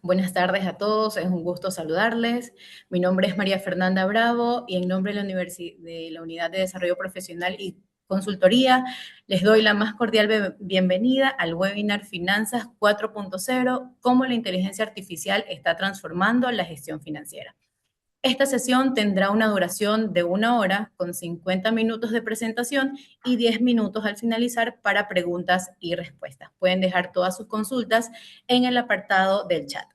Buenas tardes a todos, es un gusto saludarles. Mi nombre es María Fernanda Bravo y en nombre de de la Unidad de Desarrollo Profesional y Consultoría les doy la más cordial bienvenida al webinar Finanzas 4.0, cómo la inteligencia artificial está transformando la gestión financiera. Esta sesión tendrá una duración de 1 hora con 50 minutos de presentación y 10 minutos al finalizar para preguntas y respuestas. Pueden dejar todas sus consultas en el apartado del chat.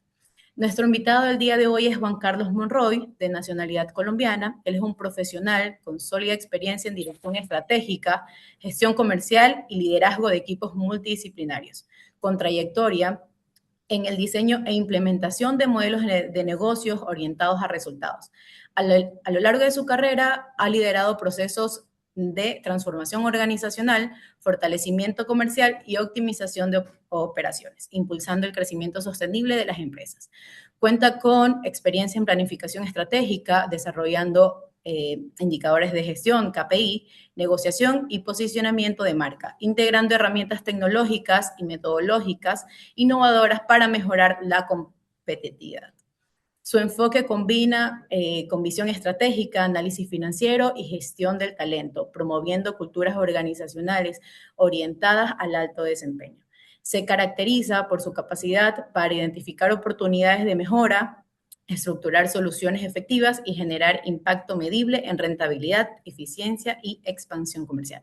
Nuestro invitado del día de hoy es Juan Carlos Monroy, de nacionalidad colombiana. Él es un profesional con sólida experiencia en dirección estratégica, gestión comercial y liderazgo de equipos multidisciplinarios, con trayectoria en el diseño e implementación de modelos de negocios orientados a resultados. A lo largo de su carrera ha liderado procesos de transformación organizacional, fortalecimiento comercial y optimización de operaciones, impulsando el crecimiento sostenible de las empresas. Cuenta con experiencia en planificación estratégica, desarrollando indicadores de gestión, KPI, negociación y posicionamiento de marca, integrando herramientas tecnológicas y metodológicas innovadoras para mejorar la competitividad. Su enfoque combina con visión estratégica, análisis financiero y gestión del talento, promoviendo culturas organizacionales orientadas al alto desempeño. Se caracteriza por su capacidad para identificar oportunidades de mejora, estructurar soluciones efectivas y generar impacto medible en rentabilidad, eficiencia y expansión comercial.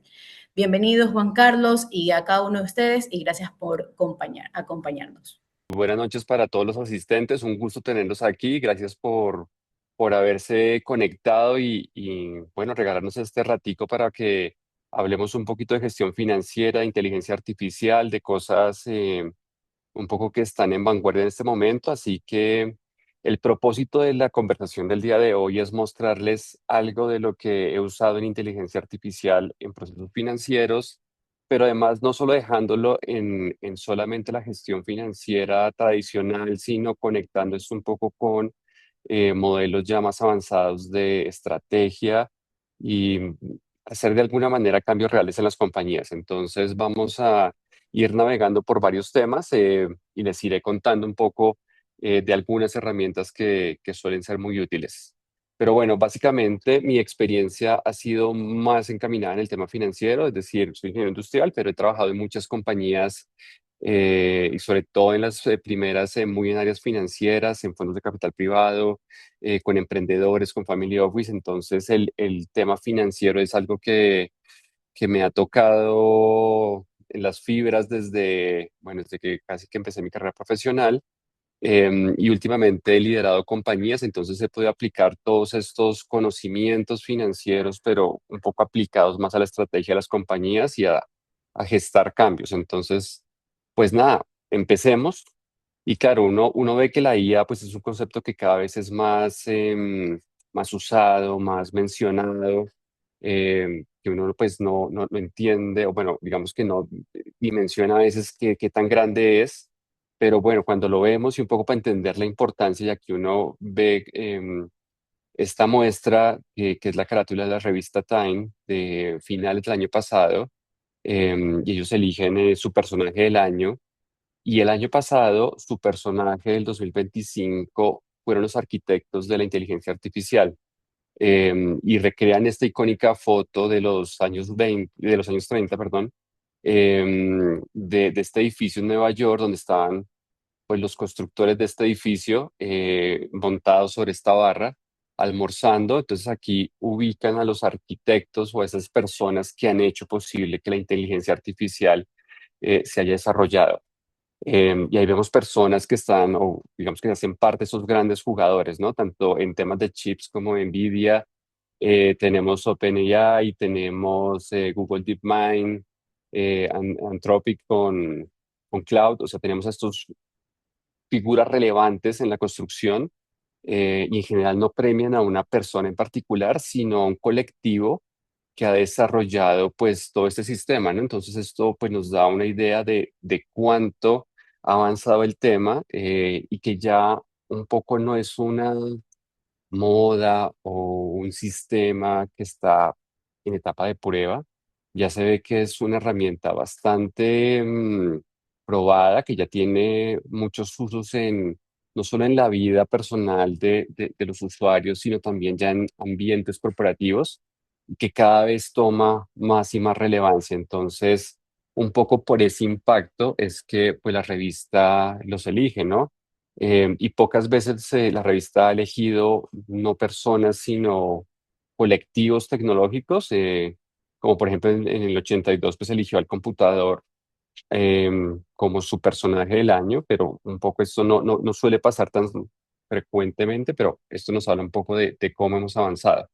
Bienvenidos, Juan Carlos, y a cada uno de ustedes, y gracias por acompañarnos. Buenas noches para todos los asistentes, un gusto tenerlos aquí, gracias por haberse conectado bueno, regalarnos este ratico para que hablemos un poquito de gestión financiera, de inteligencia artificial, de cosas un poco que están en vanguardia en este momento. Así que el propósito de la conversación del día de hoy es mostrarles algo de lo que he usado en inteligencia artificial en procesos financieros, pero además no solo dejándolo en solamente la gestión financiera tradicional, sino conectando esto un poco con modelos ya más avanzados de estrategia y hacer de alguna manera cambios reales en las compañías. Entonces vamos a ir navegando por varios temas y les iré contando un poco de algunas herramientas que suelen ser muy útiles. Pero bueno, básicamente mi experiencia ha sido más encaminada en el tema financiero, es decir, soy ingeniero industrial, pero he trabajado en muchas compañías y sobre todo en las primeras, muy en áreas financieras, en fondos de capital privado, con emprendedores, con family office. Entonces el tema financiero es algo que me ha tocado en las fibras desde, bueno, desde que casi que empecé mi carrera profesional. Y últimamente he liderado compañías, entonces he podido aplicar todos estos conocimientos financieros, pero un poco aplicados más a la estrategia de las compañías y a gestar cambios. Entonces, pues nada, empecemos. Y claro, uno ve que la IA pues es un concepto que cada vez es más, más usado, más mencionado, que uno pues no entiende, o bueno, digamos que no dimensiona a veces qué tan grande es, pero bueno, cuando lo vemos y un poco para entender la importancia, ya que uno ve esta muestra, que es la carátula de la revista Time de finales del año pasado, y ellos eligen su personaje del año, y el año pasado su personaje del 2025 fueron los arquitectos de la inteligencia artificial. Y recrean esta icónica foto de los años 20, de los años 30, perdón, de este edificio en Nueva York, donde estaban pues los constructores de este edificio montados sobre esta barra, almorzando. Entonces aquí ubican a los arquitectos o a esas personas que han hecho posible que la inteligencia artificial se haya desarrollado. Y ahí vemos personas que están, o digamos que hacen parte de esos grandes jugadores, ¿no? Tanto en temas de chips como Nvidia, tenemos OpenAI, tenemos Google DeepMind, Anthropic con Cloud. O sea, tenemos estos figuras relevantes en la construcción, y en general no premian a una persona en particular, sino a un colectivo que ha desarrollado pues todo este sistema, ¿no? Entonces esto pues nos da una idea de cuánto ha avanzado el tema, y que ya un poco no es una moda o un sistema que está en etapa de prueba. Ya se ve que es una herramienta bastante probada, que ya tiene muchos usos no solo en la vida personal de los usuarios, sino también ya en ambientes corporativos, que cada vez toma más y más relevancia. Entonces, un poco por ese impacto es que pues, la revista los elige, ¿no? Y pocas veces la revista ha elegido no personas, sino colectivos tecnológicos, como por ejemplo en el 82 pues eligió al computador como su personaje del año, pero un poco esto no suele pasar tan frecuentemente, pero esto nos habla un poco de cómo hemos avanzado.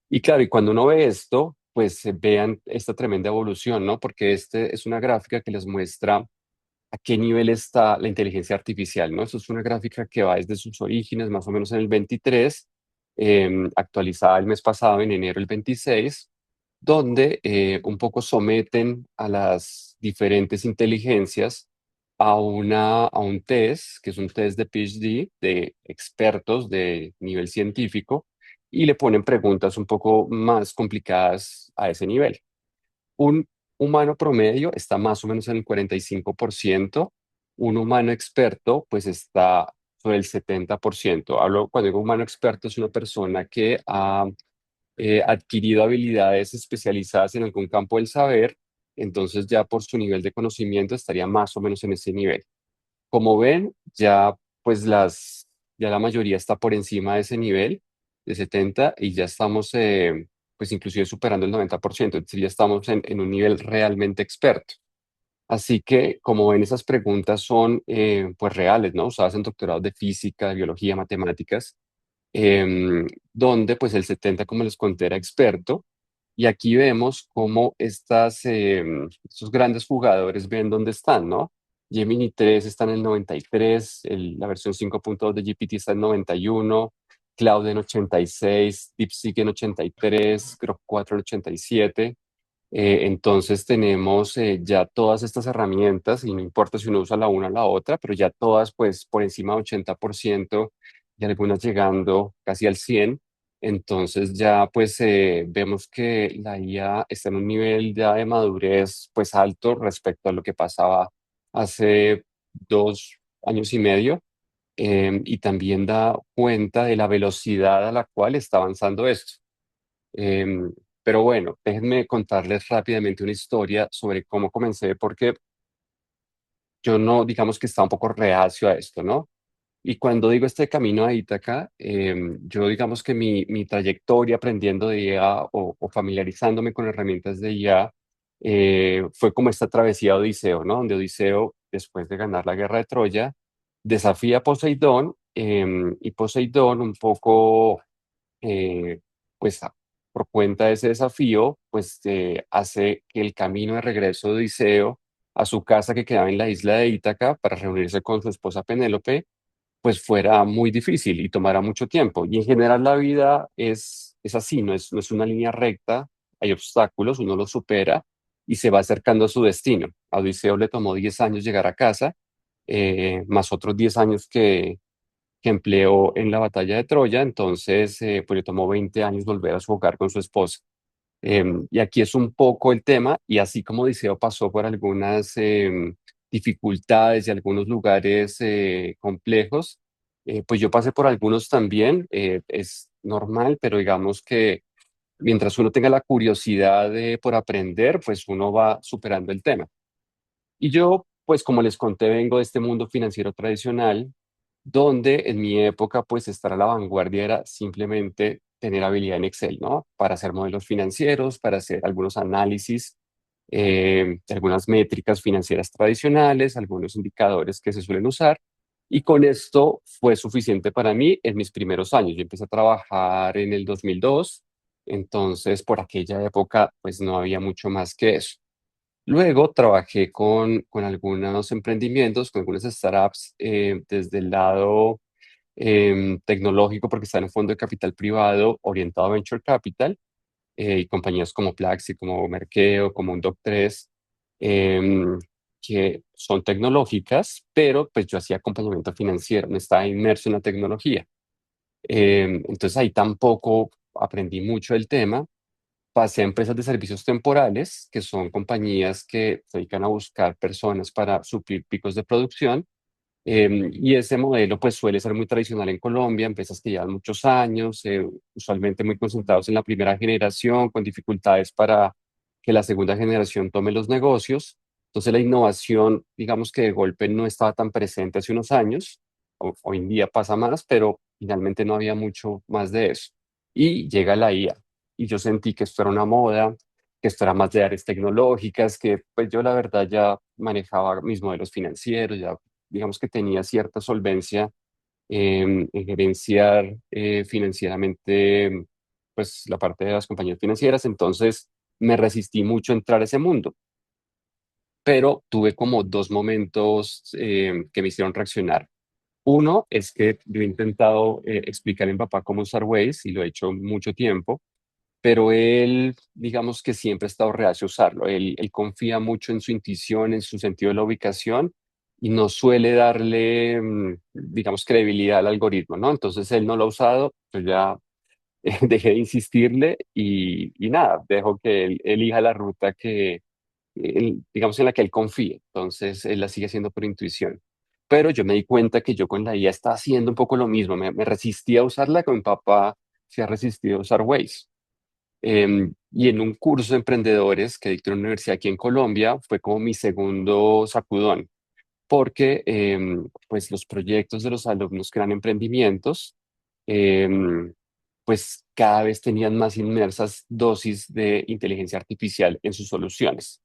Y claro, y cuando uno ve esto, pues vean esta tremenda evolución, ¿no? Porque este es una gráfica que les muestra a qué nivel está la inteligencia artificial, ¿no? Eso es una gráfica que va desde sus orígenes, más o menos en el 23, actualizada el mes pasado, en enero del 26, donde un poco someten a las diferentes inteligencias a un test, que es un test de PhD, de expertos de nivel científico, y le ponen preguntas un poco más complicadas a ese nivel. Un humano promedio está más o menos en el 45%. Un humano experto pues está sobre el 70%. Hablo, cuando digo humano experto, es una persona que ha adquirido habilidades especializadas en algún campo del saber, entonces ya por su nivel de conocimiento estaría más o menos en ese nivel. Como ven, ya pues ya la mayoría está por encima de ese nivel de 70 y ya estamos pues inclusive superando el 90%, es decir, ya estamos en un nivel realmente experto. Así que, como ven, esas preguntas son pues reales, ¿no? Usadas en doctorados de física, de biología, matemáticas, donde pues el 70, como les conté, era experto. Y aquí vemos cómo estos grandes jugadores ven dónde están, ¿no? Gemini 3 está en el 93, la versión 5.2 de GPT está en 91, Cloud en 86, DeepSeek en 83, Grok 4 en 87. Entonces tenemos ya todas estas herramientas y no importa si uno usa la una o la otra, pero ya todas pues por encima de 80% y algunas llegando casi al 100%. Entonces ya pues vemos que la IA está en un nivel ya de madurez pues alto respecto a lo que pasaba hace 2 años y medio, y también da cuenta de la velocidad a la cual está avanzando esto. Em, pero bueno, déjenme contarles rápidamente una historia sobre cómo comencé, porque yo no, digamos que estaba un poco reacio a esto, ¿no? Y cuando digo este camino a Ítaca, yo digamos que mi trayectoria aprendiendo de IA o familiarizándome con herramientas de IA fue como esta travesía de Odiseo, ¿no? Donde Odiseo, después de ganar la guerra de Troya, desafía a Poseidón, y Poseidón un poco eh, pues por cuenta de ese desafío, pues hace que el camino de regreso de Odiseo a su casa que quedaba en la isla de Ítaca para reunirse con su esposa Penélope, pues fuera muy difícil y tomara mucho tiempo. Y en general la vida es así, no es una línea recta, hay obstáculos, uno los supera y se va acercando a su destino. A Odiseo le tomó 10 años llegar a casa, más otros 10 años que empleó en la batalla de Troya, entonces pues le tomó 20 años volver a su hogar con su esposa. Y aquí es un poco el tema, y así como Odiseo pasó por algunas dificultades y algunos lugares complejos, pues yo pasé por algunos también, es normal, pero digamos que mientras uno tenga la curiosidad por aprender, pues uno va superando el tema. Y yo, pues como les conté, vengo de este mundo financiero tradicional, donde en mi época, pues estar a la vanguardia era simplemente tener habilidad en Excel, ¿no? Para hacer modelos financieros, para hacer algunos análisis de algunas métricas financieras tradicionales, algunos indicadores que se suelen usar. Y con esto fue suficiente para mí en mis primeros años. Yo empecé a trabajar en el 2002, entonces por aquella época, pues no había mucho más que eso. Luego trabajé con algunos emprendimientos, con algunas startups desde el lado tecnológico, porque está en un fondo de capital privado orientado a venture capital, y compañías como Plaxi, como Merkeo, como un Doc3, que son tecnológicas, pero pues yo hacía acompañamiento financiero, no estaba inmerso en la tecnología. Entonces ahí tampoco aprendí mucho del tema. Pasé a empresas de servicios temporales, que son compañías que se dedican a buscar personas para suplir picos de producción. Y ese modelo pues suele ser muy tradicional en Colombia, empresas que llevan muchos años, usualmente muy concentrados en la primera generación, con dificultades para que la segunda generación tome los negocios. Entonces la innovación, digamos que de golpe no estaba tan presente hace unos años, hoy en día pasa más, pero finalmente no había mucho más de eso. Y llega la IA, y yo sentí que esto era una moda, que esto era más de áreas tecnológicas, que pues yo la verdad ya manejaba mis modelos financieros, ya digamos que tenía cierta solvencia en gerenciar financieramente pues la parte de las compañías financieras, entonces me resistí mucho a entrar a ese mundo, pero tuve como dos momentos que me hicieron reaccionar. Uno es que yo he intentado explicar a mi papá cómo usar Waze y lo he hecho mucho tiempo, pero él, digamos que siempre ha estado reacio a usarlo. Él confía mucho en su intuición, en su sentido de la ubicación y no suele darle, digamos, credibilidad al algoritmo, ¿no? Entonces él no lo ha usado, yo ya dejé de insistirle y nada, dejo que él elija la ruta que, digamos, en la que él confíe. Entonces él la sigue haciendo por intuición. Pero yo me di cuenta que yo con la IA estaba haciendo un poco lo mismo. Me resistía a usarla, con mi papá se ha resistido a usar Waze. Y en un curso de emprendedores que dicté en una universidad aquí en Colombia, fue como mi segundo sacudón, porque pues los proyectos de los alumnos que eran emprendimientos, em, pues cada vez tenían más inmersas dosis de inteligencia artificial en sus soluciones.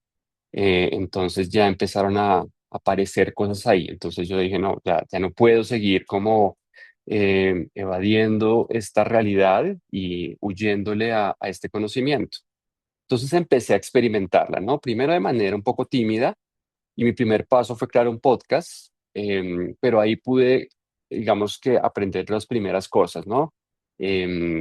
Entonces ya empezaron a aparecer cosas ahí. Entonces yo dije, no, ya no puedo seguir como evadiendo esta realidad y huyéndole a este conocimiento. Entonces empecé a experimentarla, ¿no? Primero de manera un poco tímida y mi primer paso fue crear un podcast, pero ahí pude, digamos que aprender las primeras cosas, ¿no?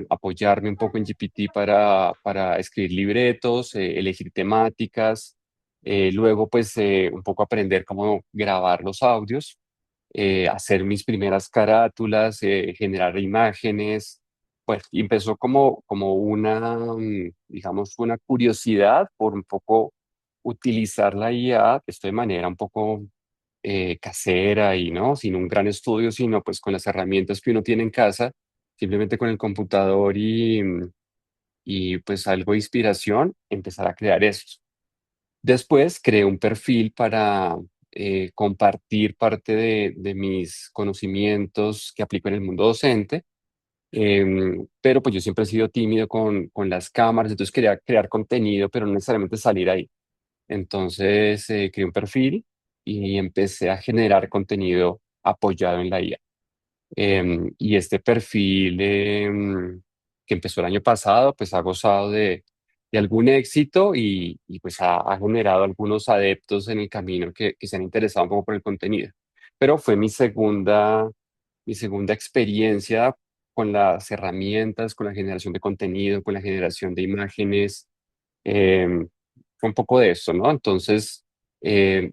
Apoyarme un poco en GPT para escribir libretos, elegir temáticas, luego pues un poco aprender cómo grabar los audios, hacer mis primeras carátulas, generar imágenes. Pues y empezó como una, digamos, una curiosidad por un poco utilizar la IA, esto de manera un poco casera y no, sin un gran estudio, sino pues con las herramientas que uno tiene en casa, simplemente con el computador y pues algo de inspiración, empezar a crear esto. Después creé un perfil para compartir parte de mis conocimientos que aplico en el mundo docente, pero pues yo siempre he sido tímido con las cámaras, entonces quería crear contenido, pero no necesariamente salir ahí. Entonces creé un perfil y empecé a generar contenido apoyado en la IA. Y este perfil que empezó el año pasado, pues ha gozado de algún éxito y pues ha generado algunos adeptos en el camino que se han interesado un poco por el contenido. Pero fue mi segunda experiencia con las herramientas, con la generación de contenido, con la generación de imágenes. em, Fue un poco de eso, ¿no? Entonces,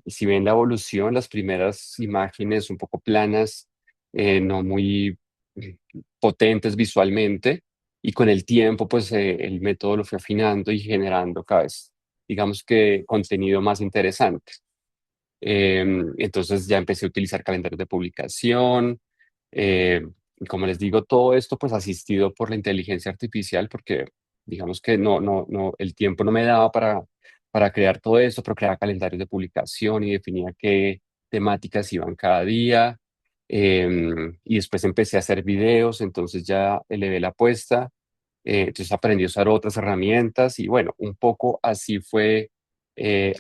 si ven la evolución, las primeras imágenes un poco planas, no muy eh, potentes visualmente, y con el tiempo, pues el método lo fue afinando y generando cada vez, digamos que contenido más interesante. Entonces ya empecé a utilizar calendarios de publicación. Y como les digo, todo esto pues asistido por la inteligencia artificial, porque digamos que no, el tiempo no me daba para crear todo esto, pero creaba calendarios de publicación y definía qué temáticas iban cada día. Y después empecé a hacer videos, entonces ya elevé la apuesta. Entonces aprendí a usar otras herramientas y bueno, un poco así fue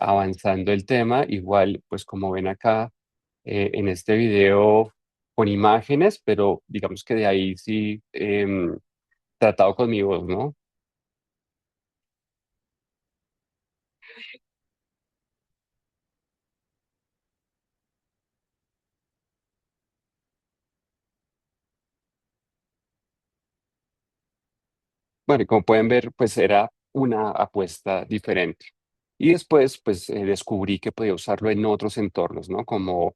avanzando el tema. Igual, pues como ven acá en este video con imágenes, pero digamos que de ahí sí tratado con mi voz, ¿no? Bueno, y como pueden ver, pues era una apuesta diferente. Y después, pues descubrí que podía usarlo en otros entornos, ¿no? Como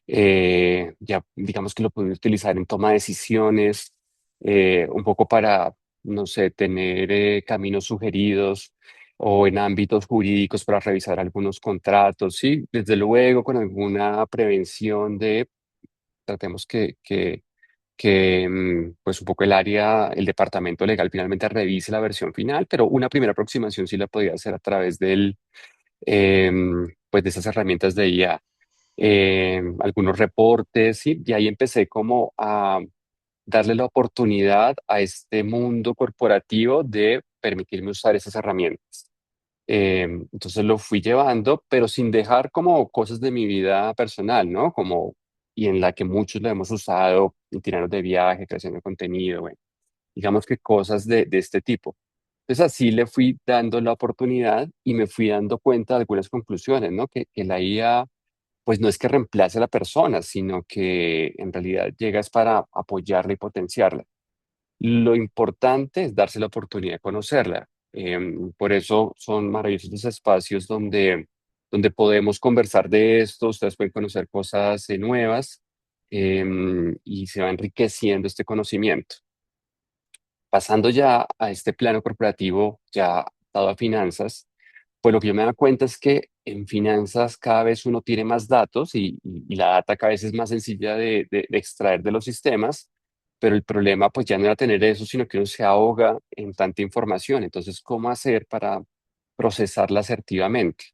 ya digamos que lo pude utilizar en toma de decisiones, un poco para, no sé, tener caminos sugeridos o en ámbitos jurídicos para revisar algunos contratos, sí, desde luego con alguna prevención de tratemos que pues un poco el departamento legal finalmente revise la versión final, pero una primera aproximación sí la podía hacer a través pues de esas herramientas de IA, algunos reportes, ¿sí? Y ahí empecé como a darle la oportunidad a este mundo corporativo de permitirme usar esas herramientas. Entonces lo fui llevando, pero sin dejar como cosas de mi vida personal, ¿no? Como, y en la que muchos lo hemos usado, itinerarios de viaje, creación de contenido, bueno, digamos que cosas de este tipo. Entonces así le fui dando la oportunidad y me fui dando cuenta de algunas conclusiones, ¿no? Que la IA, pues no es que reemplace a la persona, sino que en realidad llega es para apoyarla y potenciarla. Lo importante es darse la oportunidad de conocerla. Por eso son maravillosos los espacios donde podemos conversar de esto, ustedes pueden conocer cosas nuevas, y se va enriqueciendo este conocimiento. Pasando ya a este plano corporativo, ya dado a finanzas, pues lo que yo me doy cuenta es que en finanzas cada vez uno tiene más datos y la data cada vez es más sencilla de extraer de los sistemas, pero el problema pues ya no era tener eso, sino que uno se ahoga en tanta información. Entonces, ¿cómo hacer para procesarla asertivamente?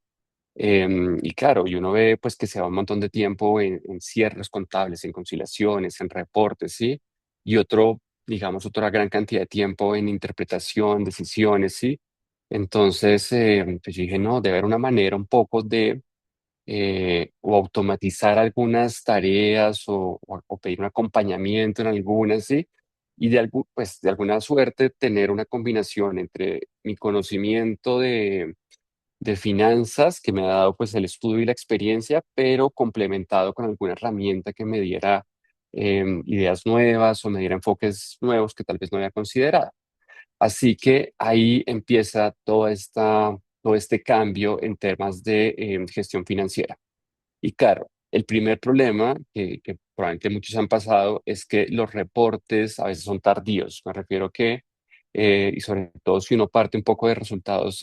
Y claro, y uno ve pues que se va un montón de tiempo en cierres contables, en conciliaciones, en reportes, ¿sí? Y otro, digamos, otra gran cantidad de tiempo en interpretación, decisiones, ¿sí? Entonces, pues yo dije, no, debe haber una manera un poco de o automatizar algunas tareas o pedir un acompañamiento en algunas, ¿sí? Y pues, de alguna suerte tener una combinación entre mi conocimiento de finanzas que me ha dado pues el estudio y la experiencia, pero complementado con alguna herramienta que me diera ideas nuevas o me diera enfoques nuevos que tal vez no había considerado. Así que ahí empieza todo este cambio en temas de gestión financiera. Y claro, el primer problema que probablemente muchos han pasado es que los reportes a veces son tardíos. Me refiero que, y sobre todo si uno parte un poco de resultados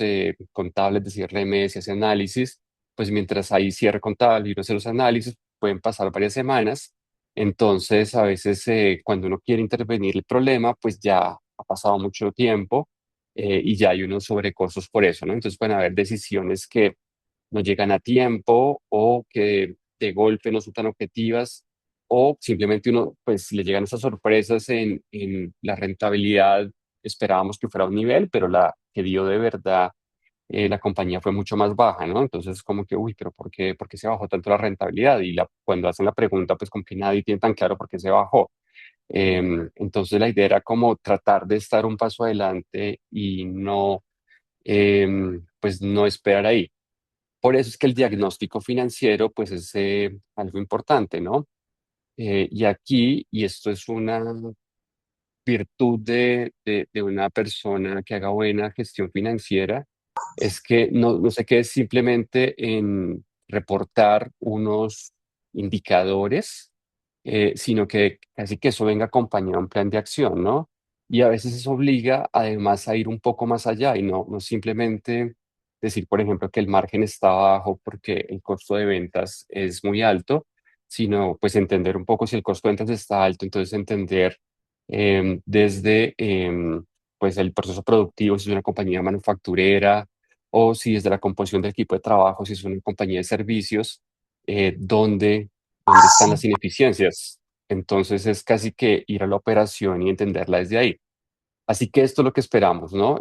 contables de cierre de mes y hace análisis, pues mientras hay cierre contable y uno hace los análisis, pueden pasar varias semanas. Entonces, a veces cuando uno quiere intervenir el problema, pues ya ha pasado mucho tiempo y ya hay unos sobrecostos por eso, ¿no? Entonces pueden haber decisiones que no llegan a tiempo o que de golpe no son tan objetivas o simplemente uno, pues le llegan esas sorpresas en la rentabilidad. Esperábamos que fuera un nivel, pero la que dio de verdad la compañía fue mucho más baja, ¿no? Entonces como que, uy, pero por qué se bajó tanto la rentabilidad? Y cuando hacen la pregunta, pues como que nadie tiene tan claro por qué se bajó. Entonces la idea era como tratar de estar un paso adelante y no, pues no esperar ahí. Por eso es que el diagnóstico financiero, pues es algo importante, ¿no? Y aquí, y esto es una virtud de una persona que haga buena gestión financiera, es que no se quede simplemente en reportar unos indicadores, sino que casi que eso venga acompañado de un plan de acción, ¿no? Y a veces eso obliga además a ir un poco más allá y no simplemente decir, por ejemplo, que el margen está bajo porque el costo de ventas es muy alto, sino pues entender un poco si el costo de ventas está alto, entonces entender desde pues el proceso productivo, si es una compañía manufacturera o si es de la composición del equipo de trabajo, si es una compañía de servicios, dónde están las ineficiencias. Entonces es casi que ir a la operación y entenderla desde ahí. Así que esto es lo que esperamos, ¿no?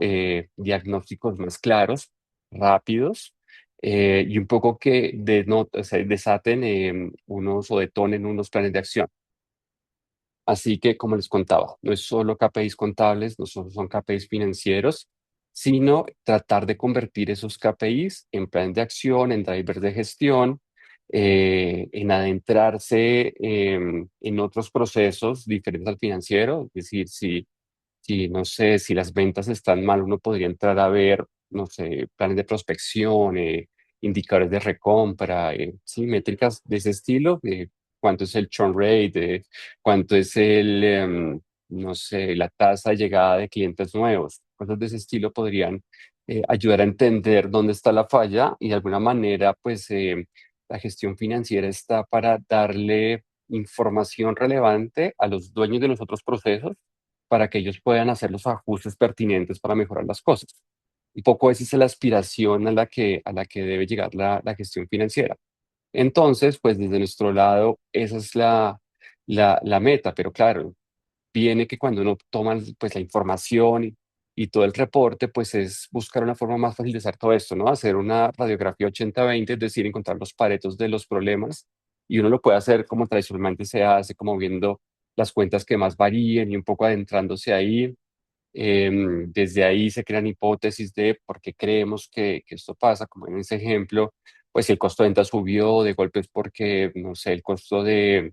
Diagnósticos más claros, rápidos, y un poco que o sea, desaten unos o detonen unos planes de acción. Así que, como les contaba, no es solo KPIs contables, no solo son KPIs financieros, sino tratar de convertir esos KPIs en plan de acción, en drivers de gestión, en adentrarse en otros procesos diferentes al financiero. Es decir, si, no sé, si las ventas están mal, uno podría entrar a ver, no sé, planes de prospección, indicadores de recompra, sí, métricas de ese estilo, cuánto es el churn rate, cuánto es no sé, la tasa de llegada de clientes nuevos. Cosas de ese estilo podrían ayudar a entender dónde está la falla y de alguna manera, pues, la gestión financiera está para darle información relevante a los dueños de los otros procesos para que ellos puedan hacer los ajustes pertinentes para mejorar las cosas. Un poco esa es la aspiración a la que debe llegar la gestión financiera. Entonces, pues desde nuestro lado, esa es la meta, pero claro, viene que cuando uno toma pues la información y todo el reporte, pues es buscar una forma más fácil de hacer todo esto, ¿no? Hacer una radiografía 80/20, es decir, encontrar los paretos de los problemas y uno lo puede hacer como tradicionalmente se hace, como viendo las cuentas que más varíen y un poco adentrándose ahí. Desde ahí se crean hipótesis de por qué creemos que esto pasa, como en ese ejemplo, pues si el costo de venta subió de golpe es porque, no sé, el costo del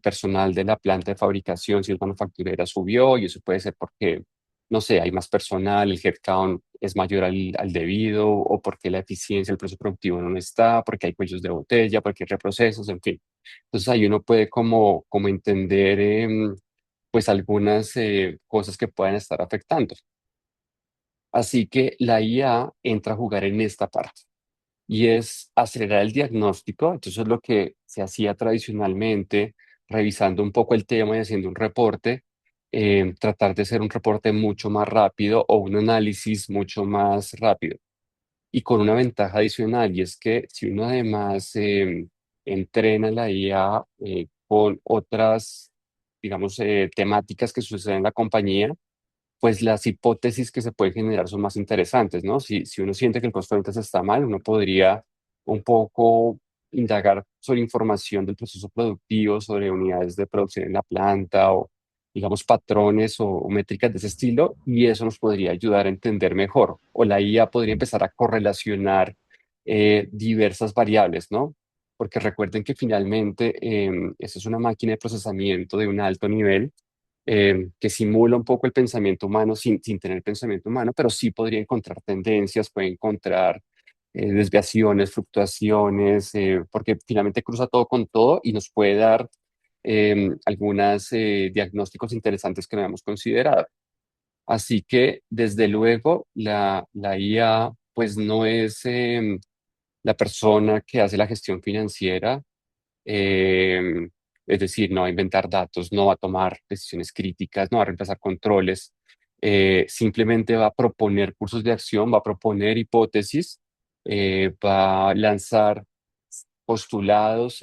personal de la planta de fabricación, si es manufacturera, subió y eso puede ser porque, no sé, hay más personal, el headcount es mayor al debido o porque la eficiencia del proceso productivo no está, porque hay cuellos de botella, porque hay reprocesos, en fin. Entonces ahí uno puede como entender pues algunas cosas que puedan estar afectando. Así que la IA entra a jugar en esta parte y es acelerar el diagnóstico. Entonces, lo que se hacía tradicionalmente, revisando un poco el tema y haciendo un reporte, tratar de hacer un reporte mucho más rápido o un análisis mucho más rápido. Y con una ventaja adicional, y es que si uno además entrena la IA con otras, digamos, temáticas que suceden en la compañía, pues las hipótesis que se pueden generar son más interesantes, ¿no? Si uno siente que el costo de ventas está mal, uno podría un poco indagar sobre información del proceso productivo, sobre unidades de producción en la planta o, digamos, patrones o métricas de ese estilo, y eso nos podría ayudar a entender mejor. O la IA podría empezar a correlacionar diversas variables, ¿no? Porque recuerden que finalmente esa es una máquina de procesamiento de un alto nivel que simula un poco el pensamiento humano sin tener pensamiento humano, pero sí podría encontrar tendencias, puede encontrar desviaciones, fluctuaciones, porque finalmente cruza todo con todo y nos puede dar algunos diagnósticos interesantes que no habíamos considerado. Así que, desde luego, la IA pues no es la persona que hace la gestión financiera, eh, es decir, no va a inventar datos, no va a tomar decisiones críticas, no va a reemplazar controles, simplemente va a proponer cursos de acción, va a proponer hipótesis, va a lanzar postulados,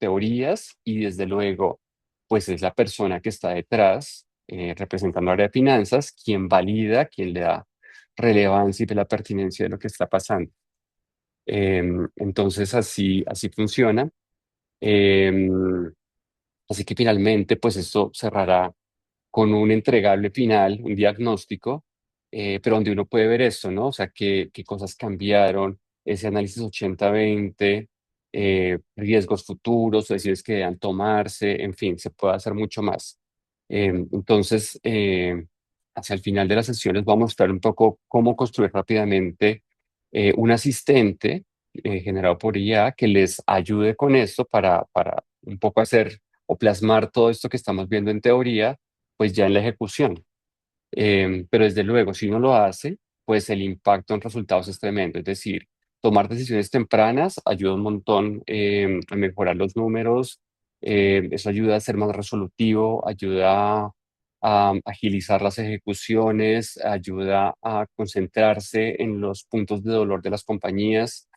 teorías y desde luego, pues es la persona que está detrás, representando al área de finanzas, quien valida, quien le da relevancia y ve la pertinencia de lo que está pasando. Entonces, así funciona. Em, Así que finalmente, pues esto cerrará con un entregable final, un diagnóstico, pero donde uno puede ver esto, ¿no? O sea, qué cosas cambiaron, ese análisis 80/20, riesgos futuros, decisiones que deban tomarse, en fin, se puede hacer mucho más. Entonces, hacia el final de las sesiones vamos a mostrar un poco cómo construir rápidamente un asistente generado por IA que les ayude con esto para un poco hacer o plasmar todo esto que estamos viendo en teoría, pues ya en la ejecución. Pero desde luego, si uno lo hace, pues el impacto en resultados es tremendo. Es decir, tomar decisiones tempranas ayuda un montón a mejorar los números, eso ayuda a ser más resolutivo, ayuda a agilizar las ejecuciones, ayuda a concentrarse en los puntos de dolor de las compañías.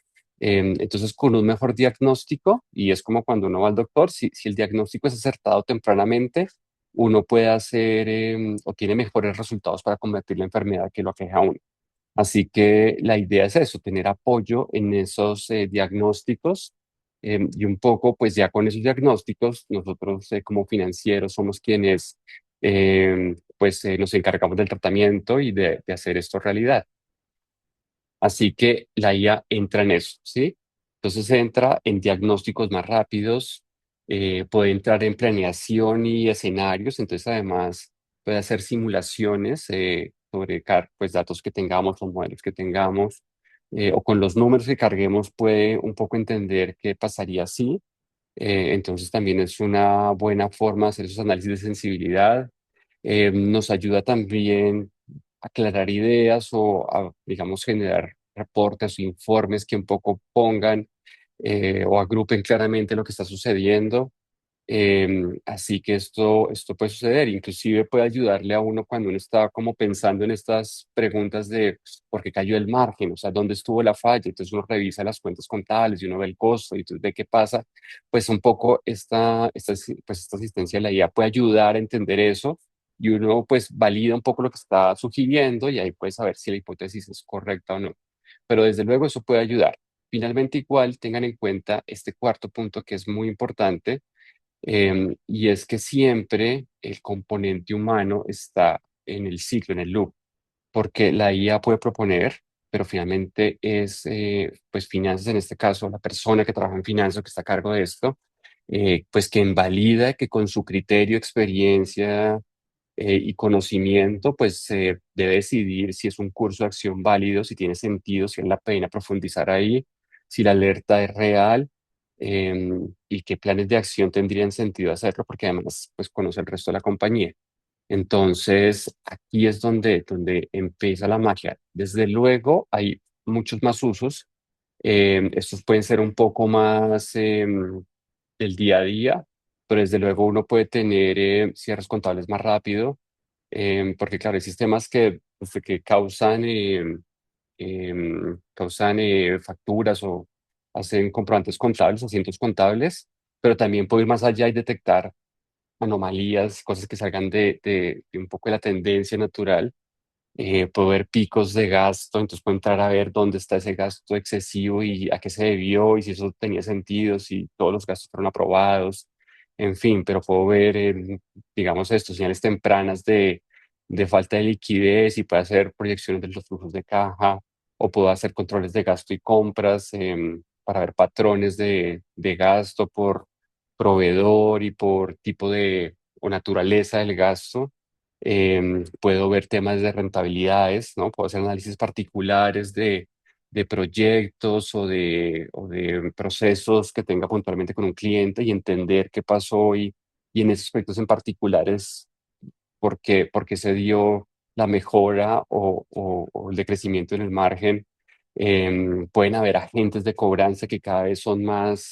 Entonces, con un mejor diagnóstico, y es como cuando uno va al doctor, si el diagnóstico es acertado tempranamente, uno puede hacer o tiene mejores resultados para combatir la enfermedad que lo aqueja a uno. Así que la idea es eso, tener apoyo en esos diagnósticos y un poco, pues ya con esos diagnósticos, nosotros como financieros somos quienes pues nos encargamos del tratamiento y de hacer esto realidad. Así que la IA entra en eso, ¿sí? Entonces entra en diagnósticos más rápidos, puede entrar en planeación y escenarios, entonces además puede hacer simulaciones sobre pues, datos que tengamos o modelos que tengamos, o con los números que carguemos puede un poco entender qué pasaría si. Entonces también es una buena forma de hacer esos análisis de sensibilidad. Nos ayuda también a aclarar ideas o a, digamos, generar reportes o informes que un poco pongan o agrupen claramente lo que está sucediendo. Así que esto puede suceder, inclusive puede ayudarle a uno cuando uno está como pensando en estas preguntas de por qué cayó el margen, o sea, dónde estuvo la falla. Entonces uno revisa las cuentas contables y uno ve el costo y entonces ve qué pasa. Pues un poco esta asistencia de la IA puede ayudar a entender eso y uno pues valida un poco lo que está sugiriendo y ahí puede saber si la hipótesis es correcta o no. Pero desde luego eso puede ayudar. Finalmente, igual tengan en cuenta este cuarto punto que es muy importante, y es que siempre el componente humano está en el ciclo, en el loop, porque la IA puede proponer, pero finalmente es, pues, finanzas, en este caso, la persona que trabaja en finanzas, que está a cargo de esto, pues que invalida que con su criterio, experiencia y conocimiento, pues debe decidir si es un curso de acción válido, si tiene sentido, si vale la pena profundizar ahí, si la alerta es real, y qué planes de acción tendrían sentido hacerlo, porque además pues conoce el resto de la compañía. Entonces, aquí es donde empieza la magia. Desde luego, hay muchos más usos. Estos pueden ser un poco más del día a día, pero desde luego uno puede tener cierres contables más rápido, porque claro, hay sistemas que causan facturas o hacen comprobantes contables, asientos contables, pero también puede ir más allá y detectar anomalías, cosas que salgan de un poco de la tendencia natural. Puedo ver picos de gasto, entonces puedo entrar a ver dónde está ese gasto excesivo y a qué se debió y si eso tenía sentido, si todos los gastos fueron aprobados, en fin, pero puedo ver, digamos, esto, señales tempranas de falta de liquidez y puedo hacer proyecciones de los flujos de caja o puedo hacer controles de gasto y compras, para ver patrones de gasto por proveedor y por tipo de o naturaleza del gasto. Puedo ver temas de rentabilidades, ¿no? Puedo hacer análisis particulares de proyectos o de procesos que tenga puntualmente con un cliente y entender qué pasó y en esos aspectos en particulares por qué se dio la mejora o el decrecimiento en el margen. Pueden haber agentes de cobranza que cada vez son más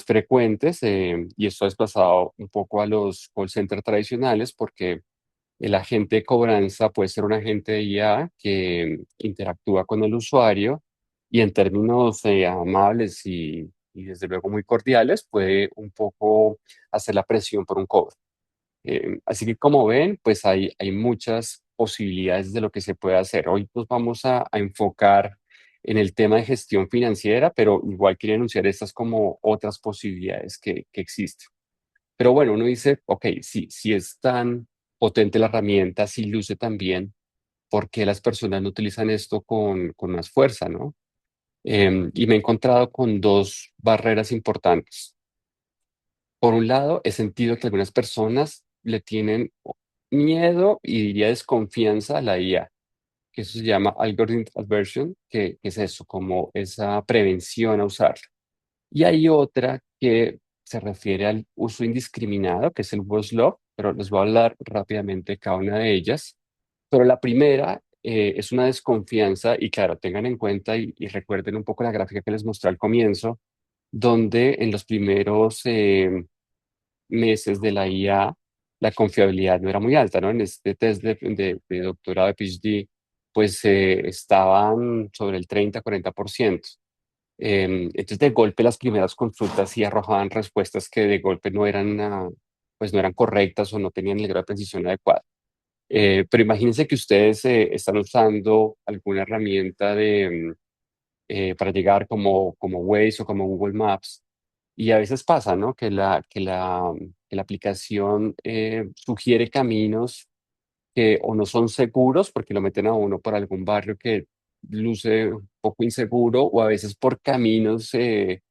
frecuentes, y esto ha desplazado un poco a los call centers tradicionales porque el agente de cobranza puede ser un agente de IA que interactúa con el usuario y en términos amables y desde luego muy cordiales puede un poco hacer la presión por un cobro. Así que como ven, pues hay muchas posibilidades de lo que se puede hacer. Hoy nos vamos a enfocar en el tema de gestión financiera, pero igual quería anunciar estas como otras posibilidades que existen. Pero bueno, uno dice, ok, si es tan potente la herramienta, si luce tan bien, ¿por qué las personas no utilizan esto con más fuerza, no? Y me he encontrado con dos barreras importantes. Por un lado, he sentido que algunas personas le tienen miedo y diría desconfianza a la IA, que eso se llama algorithm aversion, que es eso, como esa prevención a usarla. Y hay otra que se refiere al uso indiscriminado, que es el Voice Love, pero les voy a hablar rápidamente de cada una de ellas. Pero la primera es una desconfianza y claro, tengan en cuenta y recuerden un poco la gráfica que les mostré al comienzo, donde en los primeros meses de la IA la confiabilidad no era muy alta, ¿no? En este test de doctorado de PhD, pues estaban sobre el 30-40%. Entonces, de golpe, las primeras consultas sí arrojaban respuestas que de golpe no eran, pues no eran correctas o no tenían el grado de precisión adecuado. Pero imagínense que ustedes están usando alguna herramienta para llegar como Waze o como Google Maps y a veces pasa, ¿no? Que la aplicación sugiere caminos que o no son seguros porque lo meten a uno por algún barrio que luce un poco inseguro o a veces por caminos, sobre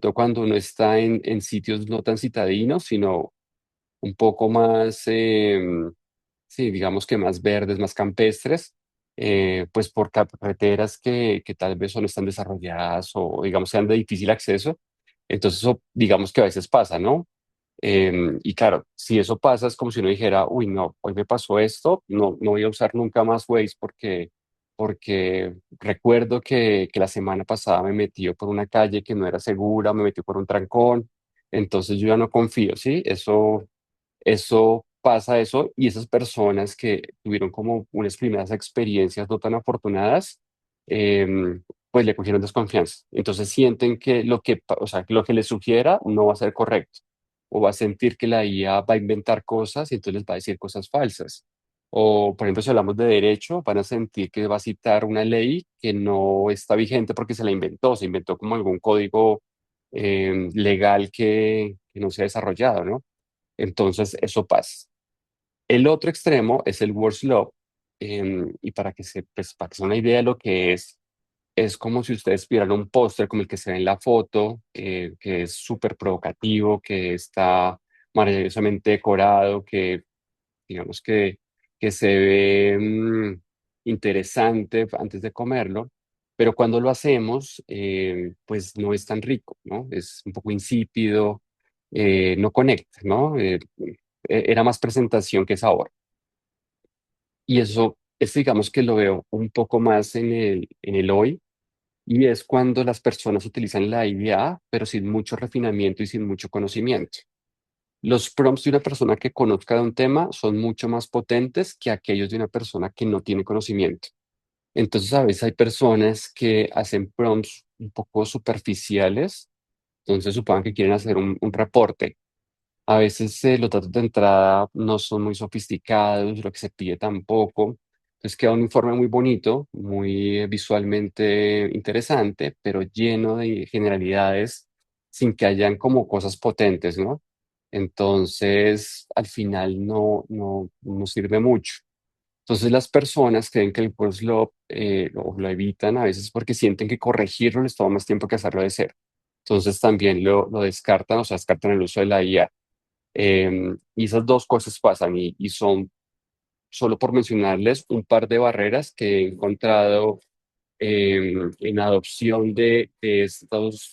todo cuando uno está en sitios no tan citadinos, sino un poco más, sí, digamos que más verdes, más campestres, pues por carreteras que tal vez o no están desarrolladas o digamos sean de difícil acceso. Entonces eso digamos que a veces pasa, ¿no? Y claro, si eso pasa, es como si uno dijera, uy, no, hoy me pasó esto, no voy a usar nunca más Waze porque recuerdo que la semana pasada me metí por una calle que no era segura, me metí por un trancón. entonces yo ya no confío, ¿sí? Eso pasa eso y esas personas que tuvieron como unas primeras experiencias no tan afortunadas, pues le cogieron desconfianza. Entonces sienten que o sea, que lo que les sugiera no va a ser correcto o va a sentir que la IA va a inventar cosas y entonces les va a decir cosas falsas. O, por ejemplo, si hablamos de derecho, van a sentir que va a citar una ley que no está vigente porque se la inventó, se inventó como algún código legal que no se ha desarrollado, ¿no? Entonces, eso pasa. El otro extremo es el worst law, y pues, para que se den una idea de lo que es como si ustedes vieran un póster como el que se ve en la foto, que es súper provocativo, que está maravillosamente decorado, que digamos que se ve interesante antes de comerlo, pero cuando lo hacemos, pues no es tan rico, ¿no? Es un poco insípido, no conecta, ¿no? Era más presentación que sabor. Y eso es, digamos que lo veo un poco más en el hoy, y es cuando las personas utilizan la IA, pero sin mucho refinamiento y sin mucho conocimiento. Los prompts de una persona que conozca de un tema son mucho más potentes que aquellos de una persona que no tiene conocimiento. Entonces, a veces hay personas que hacen prompts un poco superficiales, entonces supongan que quieren hacer un reporte. A veces los datos de entrada no son muy sofisticados, lo que se pide tampoco. Entonces queda un informe muy bonito, muy visualmente interesante, pero lleno de generalidades sin que hayan como cosas potentes, ¿no? Entonces, al final no sirve mucho. Entonces, las personas creen que el post lo evitan a veces porque sienten que corregirlo les toma más tiempo que hacerlo de cero. Entonces, también lo descartan, o sea, descartan el uso de la IA. Y esas dos cosas pasan y son, solo por mencionarles, un par de barreras que he encontrado en adopción de estos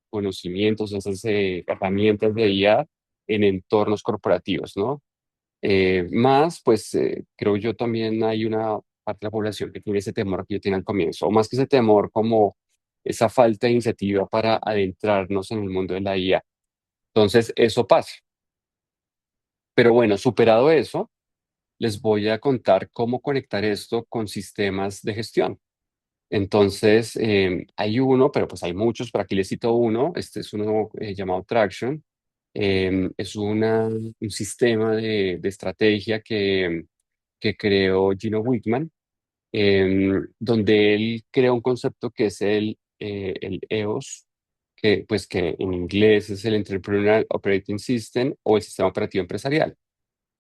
conocimientos, esas herramientas de IA en entornos corporativos, ¿no? Más, pues creo yo también hay una parte de la población que tiene ese temor que yo tenía al comienzo, o más que ese temor, como esa falta de iniciativa para adentrarnos en el mundo de la IA. Entonces, eso pasa. Pero bueno, superado eso, les voy a contar cómo conectar esto con sistemas de gestión. Entonces, hay uno, pero pues hay muchos, pero aquí les cito uno. Este es uno llamado Traction. Es un sistema de estrategia que creó Gino Wickman, donde él creó un concepto que es el EOS, que en inglés es el Entrepreneurial Operating System o el sistema operativo empresarial.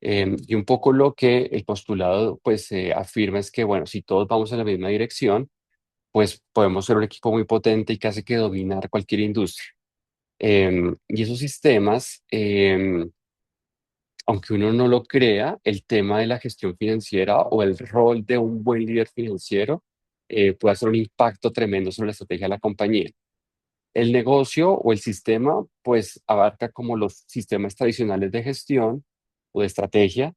Y un poco lo que el postulado pues afirma es que, bueno, si todos vamos en la misma dirección, pues podemos ser un equipo muy potente y casi que dominar cualquier industria. Y esos sistemas, aunque uno no lo crea, el tema de la gestión financiera o el rol de un buen líder financiero puede hacer un impacto tremendo sobre la estrategia de la compañía. El negocio o el sistema, pues abarca como los sistemas tradicionales de gestión o de estrategia,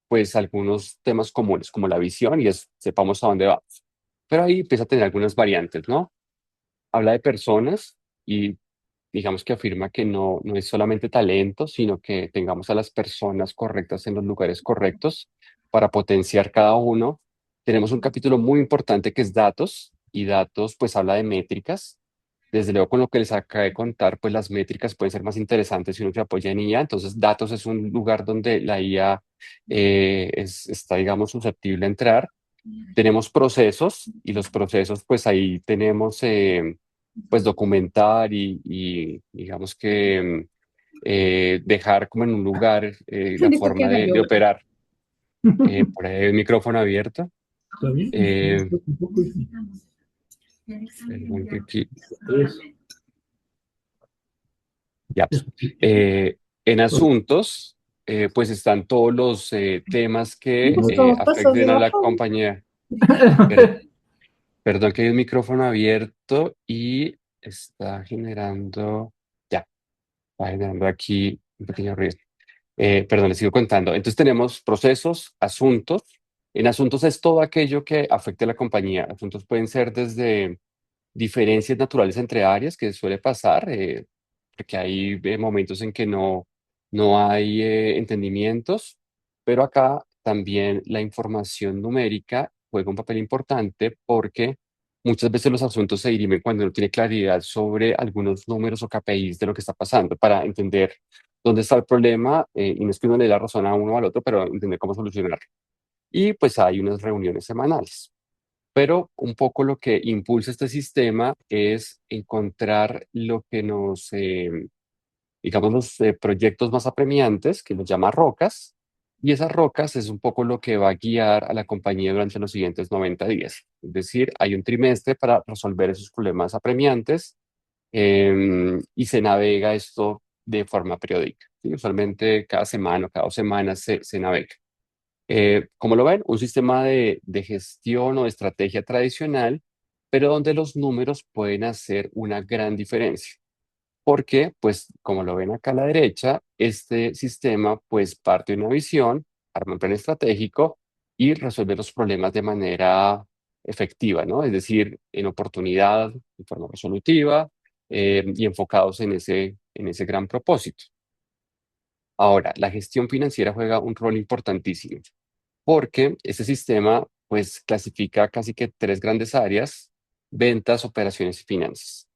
pues algunos temas comunes como la visión y sepamos a dónde vamos. Pero ahí empieza a tener algunas variantes, ¿no? Habla de personas y digamos que afirma que no es solamente talento, sino que tengamos a las personas correctas en los lugares correctos para potenciar cada uno. Tenemos un capítulo muy importante que es datos, y datos pues habla de métricas. Desde luego, con lo que les acabé de contar, pues las métricas pueden ser más interesantes si uno se apoya en IA. Entonces, datos es un lugar donde la IA está, digamos, susceptible a entrar. Tenemos procesos, y los procesos, pues ahí tenemos, pues documentar y digamos que dejar como en un lugar la Siento que forma haga de yoga. operar. Por ahí hay el micrófono abierto. ¿Está bien? Eh, Un poco, sí. perdón que ya. Escuché. En asuntos, pues están todos los temas que Justo paso afecten a la debajo. compañía. Per- Perdón que hay un micrófono abierto y está generando, ya, está generando aquí un pequeño ruido. Perdón, les sigo contando. Entonces tenemos procesos, asuntos. En asuntos es todo aquello que afecte a la compañía. Asuntos pueden ser desde diferencias naturales entre áreas, que suele pasar. porque hay momentos en que no hay entendimientos, pero acá también la información numérica juega un papel importante porque muchas veces los asuntos se dirimen cuando no tiene claridad sobre algunos números o KPIs de lo que está pasando para entender dónde está el problema, y no es que uno le dé la razón a uno o al otro, pero entender cómo solucionarlo. Y pues hay unas reuniones semanales. Pero un poco lo que impulsa este sistema es encontrar lo que digamos, los proyectos más apremiantes, que los llama rocas, y esas rocas es un poco lo que va a guiar a la compañía durante los siguientes 90 días. Es decir, hay un trimestre para resolver esos problemas apremiantes, y se navega esto de forma periódica. ¿Sí? Usualmente cada semana o cada 2 semanas se navega. Como lo ven, un sistema de gestión o de estrategia tradicional, pero donde los números pueden hacer una gran diferencia. Porque, pues, como lo ven acá a la derecha, este sistema, pues, parte de una visión, arma un plan estratégico y resuelve los problemas de manera efectiva, ¿no? Es decir, en oportunidad, de forma resolutiva, y enfocados en ese gran propósito. Ahora, la gestión financiera juega un rol importantísimo porque este sistema pues clasifica casi que tres grandes áreas: ventas, operaciones y finanzas.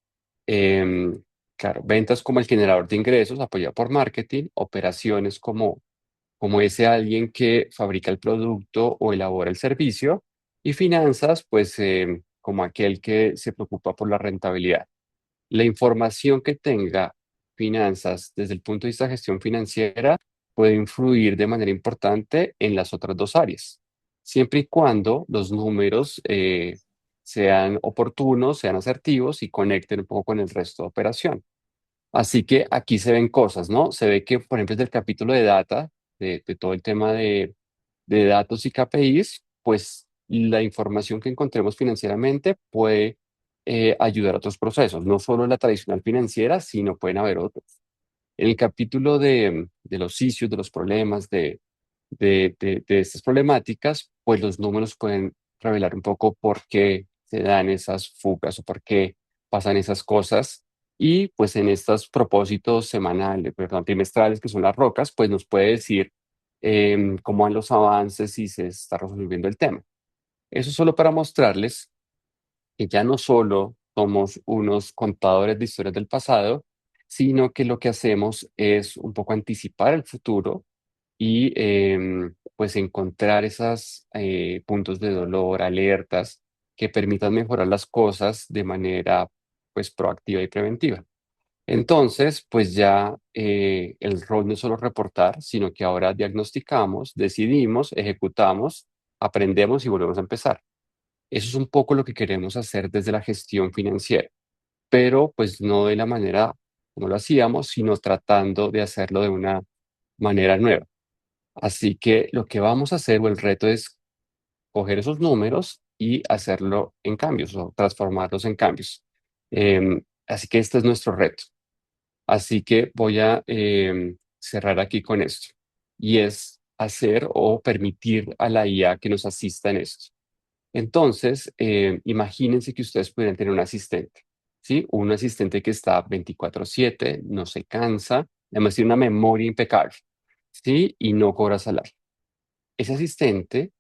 Em, claro, ventas como el generador de ingresos apoyado por marketing, operaciones como ese alguien que fabrica el producto o elabora el servicio, y finanzas pues como aquel que se preocupa por la rentabilidad. La información que tenga finanzas desde el punto de vista de gestión financiera puede influir de manera importante en las otras dos áreas, siempre y cuando los números sean oportunos, sean asertivos y conecten un poco con el resto de operación. Así que aquí se ven cosas, ¿no? Se ve que, por ejemplo, desde el capítulo de data, de todo el tema de datos y KPIs, pues la información que encontremos financieramente puede ayudar a otros procesos, no solo la tradicional financiera, sino pueden haber otros. En el capítulo de los issues, de los problemas, de estas problemáticas, pues los números pueden revelar un poco por qué se dan esas fugas o por qué pasan esas cosas. Y pues en estos propósitos semanales, perdón, trimestrales, que son las rocas, pues nos puede decir cómo van los avances y se está resolviendo el tema. Eso solo para mostrarles que ya no solo somos unos contadores de historias del pasado, sino que lo que hacemos es un poco anticipar el futuro y pues encontrar esos puntos de dolor, alertas que permitan mejorar las cosas de manera pues proactiva y preventiva. Entonces, pues ya el rol no es solo reportar, sino que ahora diagnosticamos, decidimos, ejecutamos, aprendemos y volvemos a empezar. Eso es un poco lo que queremos hacer desde la gestión financiera, pero pues no de la manera como lo hacíamos, sino tratando de hacerlo de una manera nueva. Así que lo que vamos a hacer o el reto es coger esos números y hacerlo en cambios o transformarlos en cambios. Así que este es nuestro reto. Así que voy a cerrar aquí con esto. Y es hacer o permitir a la IA que nos asista en esto. Entonces, imagínense que ustedes pudieran tener un asistente, ¿sí? Un asistente que está 24/7, no se cansa, además tiene una memoria impecable, ¿sí? Y no cobra salario. Ese asistente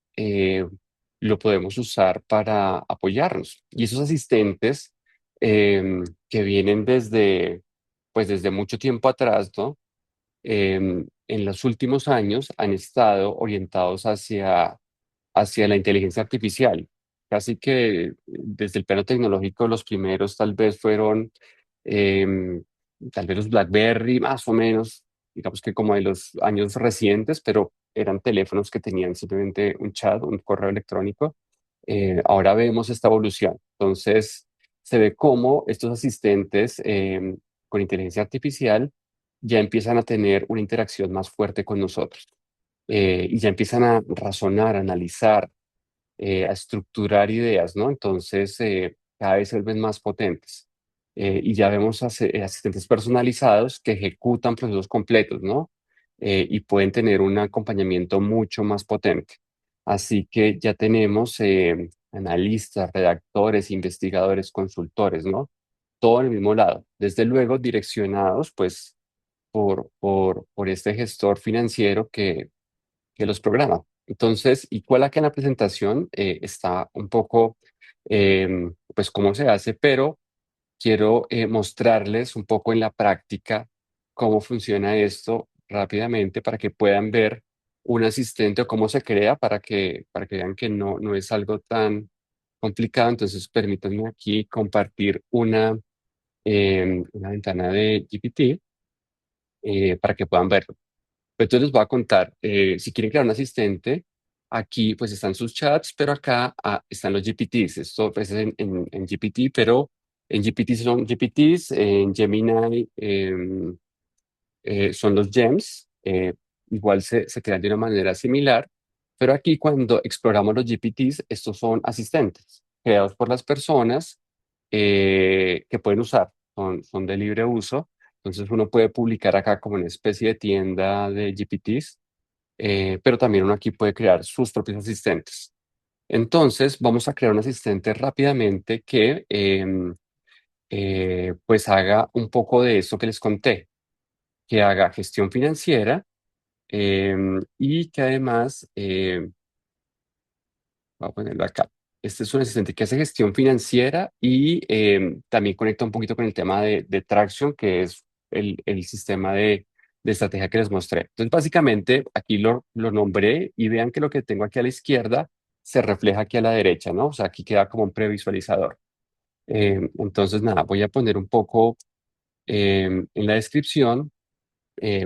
lo podemos usar para apoyarnos. Y esos asistentes que vienen pues desde mucho tiempo atrás, ¿no? En los últimos años han estado orientados hacia la inteligencia artificial. Casi que desde el plano tecnológico, los primeros tal vez fueron, em, tal vez los BlackBerry, más o menos, digamos que como de los años recientes, pero eran teléfonos que tenían simplemente un chat, un correo electrónico. Ahora vemos esta evolución. Entonces, se ve cómo estos asistentes con inteligencia artificial ya empiezan a tener una interacción más fuerte con nosotros, y ya empiezan a razonar, a analizar, a estructurar ideas, ¿no? Entonces, cada vez se vuelven más potentes. Y ya vemos asistentes personalizados que ejecutan procesos completos, ¿no? Y pueden tener un acompañamiento mucho más potente. Así que ya tenemos analistas, redactores, investigadores, consultores, ¿no? todo en el mismo lado, desde luego direccionados pues por este gestor financiero que los programa. Entonces, igual acá en la presentación está un poco, pues, cómo se hace, pero quiero mostrarles un poco en la práctica cómo funciona esto rápidamente para que puedan ver un asistente o cómo se crea para que vean que no es algo tan complicado. Entonces, permítanme aquí compartir una ventana de GPT para que puedan verlo. Entonces les voy a contar, si quieren crear un asistente, aquí pues están sus chats, pero acá están los GPTs. Esto pues, es en GPT, pero en GPT son GPTs, en Gemini son los GEMS. Igual se crean de una manera similar, pero aquí cuando exploramos los GPTs, estos son asistentes creados por las personas que pueden usar, son de libre uso. Entonces uno puede publicar acá como una especie de tienda de GPTs, pero también uno aquí puede crear sus propios asistentes. Entonces, vamos a crear un asistente rápidamente que pues haga un poco de esto que les conté, que haga gestión financiera y que además voy a ponerlo acá. Este es un asistente que hace gestión financiera y también conecta un poquito con el tema de Traction, que es el sistema de estrategia que les mostré. Entonces, básicamente, aquí lo nombré y vean que lo que tengo aquí a la izquierda se refleja aquí a la derecha, ¿no? O sea, aquí queda como un previsualizador. Entonces, nada, voy a poner un poco en la descripción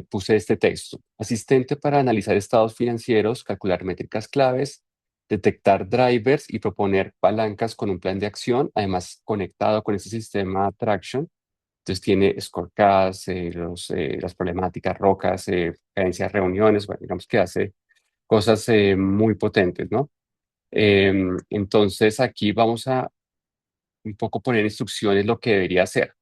puse este texto. Asistente para analizar estados financieros, calcular métricas claves, detectar drivers y proponer palancas con un plan de acción, además conectado con este sistema Traction. Entonces tiene scorecards, las problemáticas, rocas, cadencias, reuniones, bueno, digamos que hace cosas muy potentes, ¿no? Entonces aquí vamos a un poco poner instrucciones lo que debería hacer.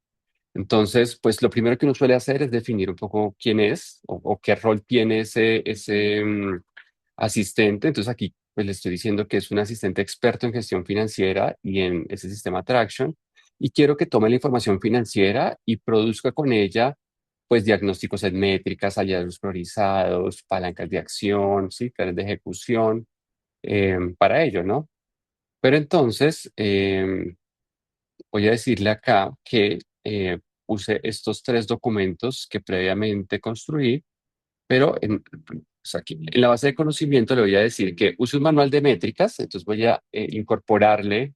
Entonces, pues lo primero que uno suele hacer es definir un poco quién es o qué rol tiene ese asistente. Entonces aquí pues le estoy diciendo que es un asistente experto en gestión financiera y en ese sistema Traction. Y quiero que tome la información financiera y produzca con ella pues diagnósticos en métricas, hallazgos priorizados, palancas de acción, ¿sí? Planes de ejecución para ello, ¿no? Pero entonces, voy a decirle acá que use estos tres documentos que previamente construí, pero o sea, aquí, en la base de conocimiento le voy a decir que use un manual de métricas. Entonces voy a incorporarle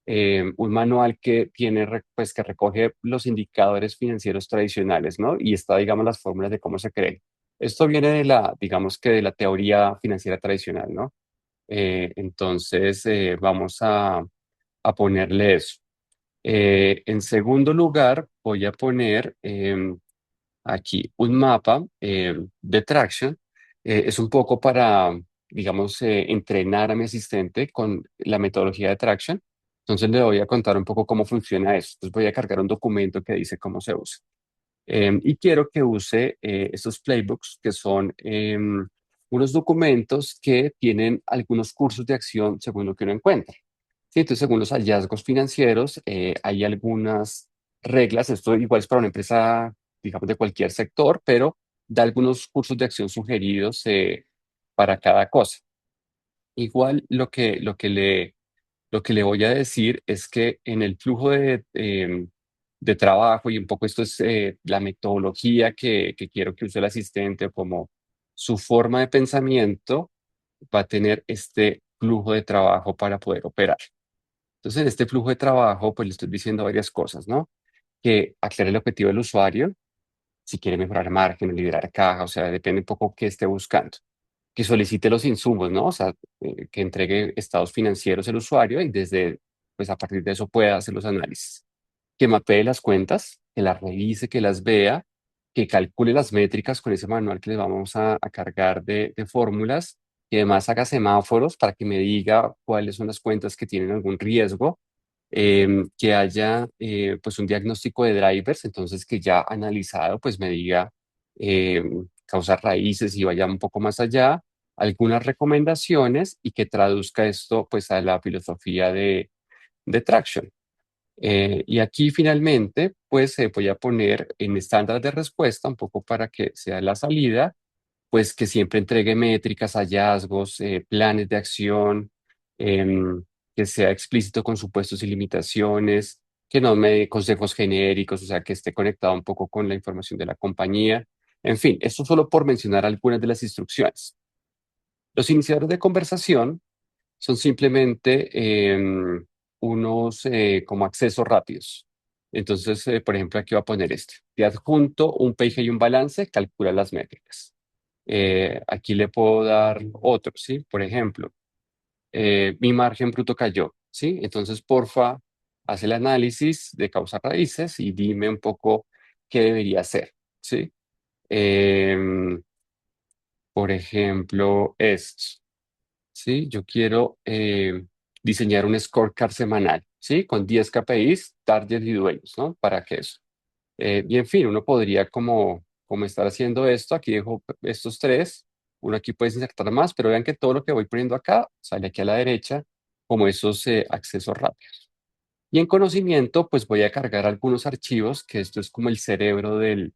un manual que tiene, pues, que recoge los indicadores financieros tradicionales, ¿no? Y está, digamos, las fórmulas de cómo se creen. Esto viene de digamos que de la teoría financiera tradicional, ¿no? Entonces, vamos a ponerle eso. En segundo lugar, voy a poner aquí un mapa de Traction. Es un poco para, digamos, entrenar a mi asistente con la metodología de Traction. Entonces le voy a contar un poco cómo funciona esto. Entonces voy a cargar un documento que dice cómo se usa. Y quiero que use estos playbooks, que son unos documentos que tienen algunos cursos de acción según lo que uno encuentra. Sí, entonces, según los hallazgos financieros, hay algunas reglas. Esto igual es para una empresa, digamos, de cualquier sector, pero da algunos cursos de acción sugeridos para cada cosa. Igual lo que le voy a decir es que en el flujo de trabajo, y un poco esto es la metodología que quiero que use el asistente, como su forma de pensamiento, va a tener este flujo de trabajo para poder operar. Entonces, en este flujo de trabajo, pues le estoy diciendo varias cosas, ¿no? Que aclare el objetivo del usuario, si quiere mejorar margen, liberar caja, o sea, depende un poco qué esté buscando. Que solicite los insumos, ¿no? O sea, que entregue estados financieros el usuario y desde, pues a partir de eso pueda hacer los análisis. Que mapee las cuentas, que las revise, que las vea, que calcule las métricas con ese manual que le vamos a cargar de fórmulas, que además haga semáforos para que me diga cuáles son las cuentas que tienen algún riesgo, que haya pues un diagnóstico de drivers, entonces que ya analizado pues me diga causas raíces y vaya un poco más allá, algunas recomendaciones y que traduzca esto pues a la filosofía de Traction. Y aquí finalmente, pues voy a poner en estándar de respuesta, un poco para que sea la salida, pues que siempre entregue métricas, hallazgos, planes de acción, em, que sea explícito con supuestos y limitaciones, que no me dé consejos genéricos, o sea, que esté conectado un poco con la información de la compañía. En fin, esto solo por mencionar algunas de las instrucciones. Los iniciadores de conversación son simplemente unos como accesos rápidos. Entonces, por ejemplo, aquí voy a poner este. Te adjunto un PG y un balance, calcula las métricas. Aquí le puedo dar otro, ¿sí? Por ejemplo, mi margen bruto cayó, ¿sí? Entonces, porfa, haz el análisis de causas raíces y dime un poco qué debería hacer, ¿sí? Em, por ejemplo, esto. ¿Sí? Yo quiero diseñar un scorecard semanal, ¿sí? Con 10 KPIs, targets y dueños, ¿no? ¿Para qué eso? Y en fin, uno podría como estar haciendo esto, aquí dejo estos tres, uno aquí puedes insertar más, pero vean que todo lo que voy poniendo acá sale aquí a la derecha como esos accesos rápidos. Y en conocimiento, pues voy a cargar algunos archivos, que esto es como el cerebro del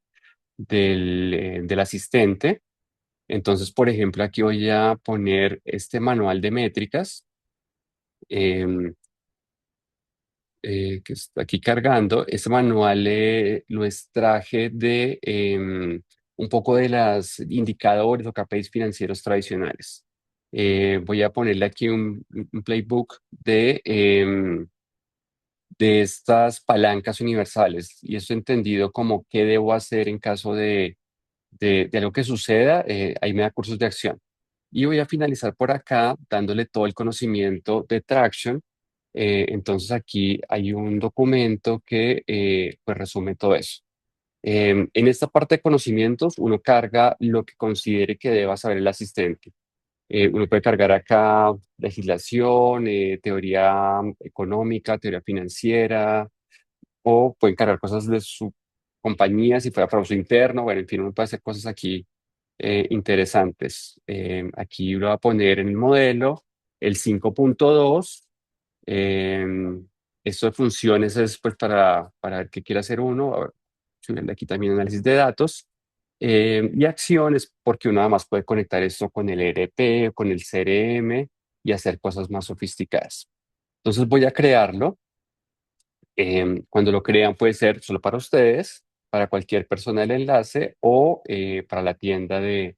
asistente. Entonces, por ejemplo, aquí voy a poner este manual de métricas em, que está aquí cargando. Este manual lo extraje de un poco de los indicadores o KPIs financieros tradicionales. Voy a ponerle aquí un playbook de estas palancas universales y esto entendido como qué debo hacer en caso de algo que suceda. Ahí me da cursos de acción. Y voy a finalizar por acá dándole todo el conocimiento de Traction. Entonces aquí hay un documento que pues resume todo eso. En esta parte de conocimientos, uno carga lo que considere que deba saber el asistente. Uno puede cargar acá legislación, teoría económica, teoría financiera, o pueden cargar cosas de su compañía si fuera para uso interno. Bueno, en fin, uno puede hacer cosas aquí interesantes. Aquí lo voy a poner en el modelo, el 5.2. Eh, Esto de funciones es pues para ver qué quiere hacer uno. A ver, subiendo aquí también análisis de datos. Y acciones, porque uno además puede conectar esto con el ERP, con el CRM y hacer cosas más sofisticadas. Entonces voy a crearlo. Cuando lo crean puede ser solo para ustedes, para cualquier persona del enlace o para la tienda de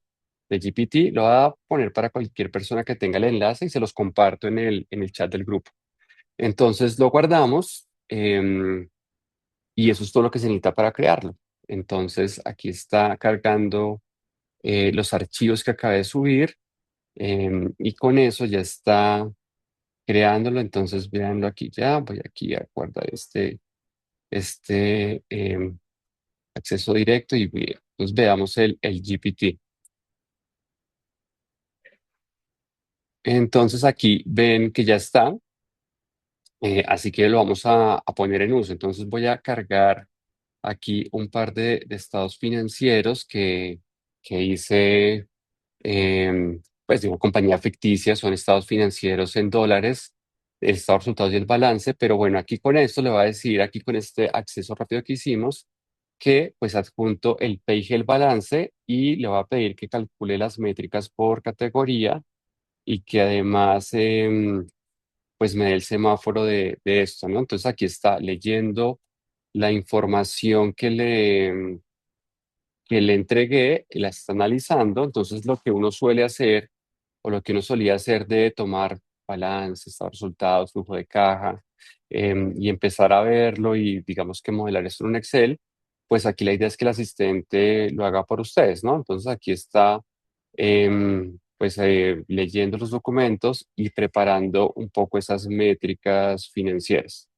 GPT. Lo voy a poner para cualquier persona que tenga el enlace y se los comparto en el chat del grupo. Entonces lo guardamos y eso es todo lo que se necesita para crearlo. Entonces aquí está cargando los archivos que acabé de subir y con eso ya está creándolo. Entonces véanlo aquí ya. Voy aquí a guardar este acceso directo y pues veamos el GPT. Entonces aquí ven que ya está, así que lo vamos a poner en uso. Entonces voy a cargar aquí un par de estados financieros que hice, pues de una compañía ficticia, son estados financieros en dólares, el estado de resultados y el balance, pero bueno, aquí con esto le va a decir, aquí con este acceso rápido que hicimos, que pues adjunto el PIG y el balance y le va a pedir que calcule las métricas por categoría y que además pues me dé el semáforo de esto, ¿no? Entonces aquí está leyendo la información que le entregué, la está analizando. Entonces lo que uno suele hacer o lo que uno solía hacer de tomar balance, estado de resultados, flujo de caja, y empezar a verlo y digamos que modelar esto en un Excel, pues aquí la idea es que el asistente lo haga por ustedes, ¿no? Entonces aquí está pues leyendo los documentos y preparando un poco esas métricas financieras.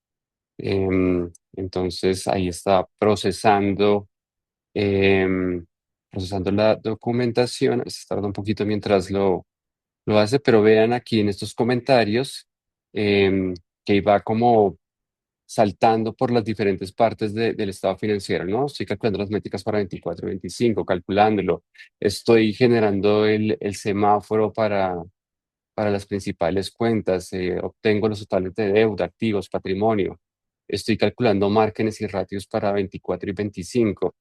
Entonces ahí está procesando la documentación. Se tarda un poquito mientras lo hace, pero vean aquí en estos comentarios em, que va como saltando por las diferentes partes del estado financiero, ¿no? Estoy calculando las métricas para 24, 25, calculándolo. Estoy generando el semáforo para las principales cuentas. Obtengo los totales de deuda, activos, patrimonio. estoy calculando márgenes y ratios para 24 y 25.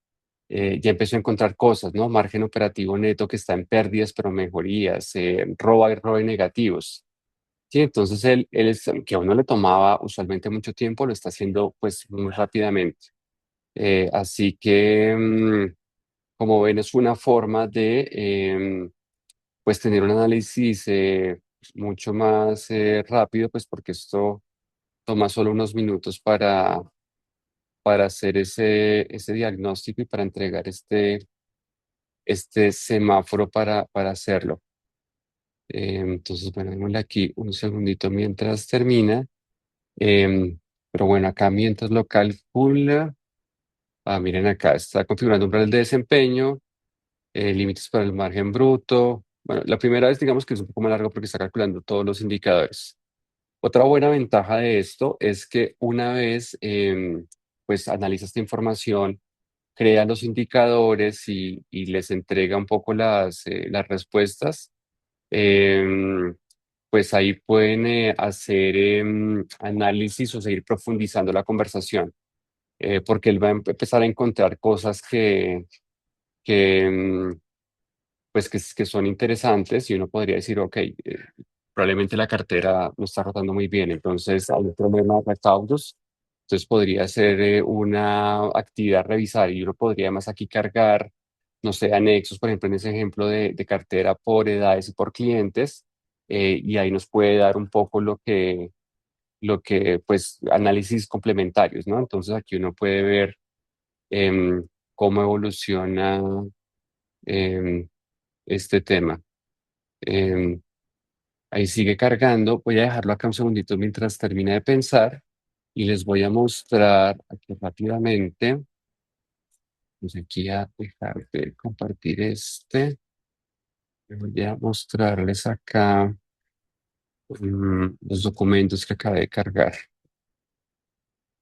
Ya empezó a encontrar cosas, ¿no? Margen operativo neto que está en pérdidas, pero mejorías, ROA y ROE negativos. Sí, entonces él es, que a uno le tomaba usualmente mucho tiempo, lo está haciendo pues muy rápidamente. Así que, como ven, es una forma de pues tener un análisis mucho más rápido, pues porque esto toma solo unos minutos para hacer ese diagnóstico y para entregar este semáforo para hacerlo. Entonces, bueno, démosle aquí un segundito mientras termina. Pero bueno, acá mientras lo calcula, miren acá, está configurando un umbral de desempeño, límites para el margen bruto. Bueno, la primera vez digamos que es un poco más largo porque está calculando todos los indicadores. Otra buena ventaja de esto es que una vez pues analiza esta información, crea los indicadores y les entrega un poco las respuestas, em, pues ahí pueden hacer análisis o seguir profundizando la conversación, porque él va a empezar a encontrar cosas que, pues que son interesantes y uno podría decir, ok, probablemente la cartera no está rotando muy bien, entonces hay un problema de recaudos, entonces podría ser una actividad a revisar y uno podría además aquí cargar, no sé, anexos, por ejemplo, en ese ejemplo de cartera por edades y por clientes, y ahí nos puede dar un poco pues, análisis complementarios, ¿no? Entonces aquí uno puede ver cómo evoluciona em, este tema. Em, Ahí sigue cargando. Voy a dejarlo acá un segundito mientras termine de pensar y les voy a mostrar aquí rápidamente. Pues aquí a dejar de compartir este. Voy a mostrarles acá los documentos que acabé de cargar.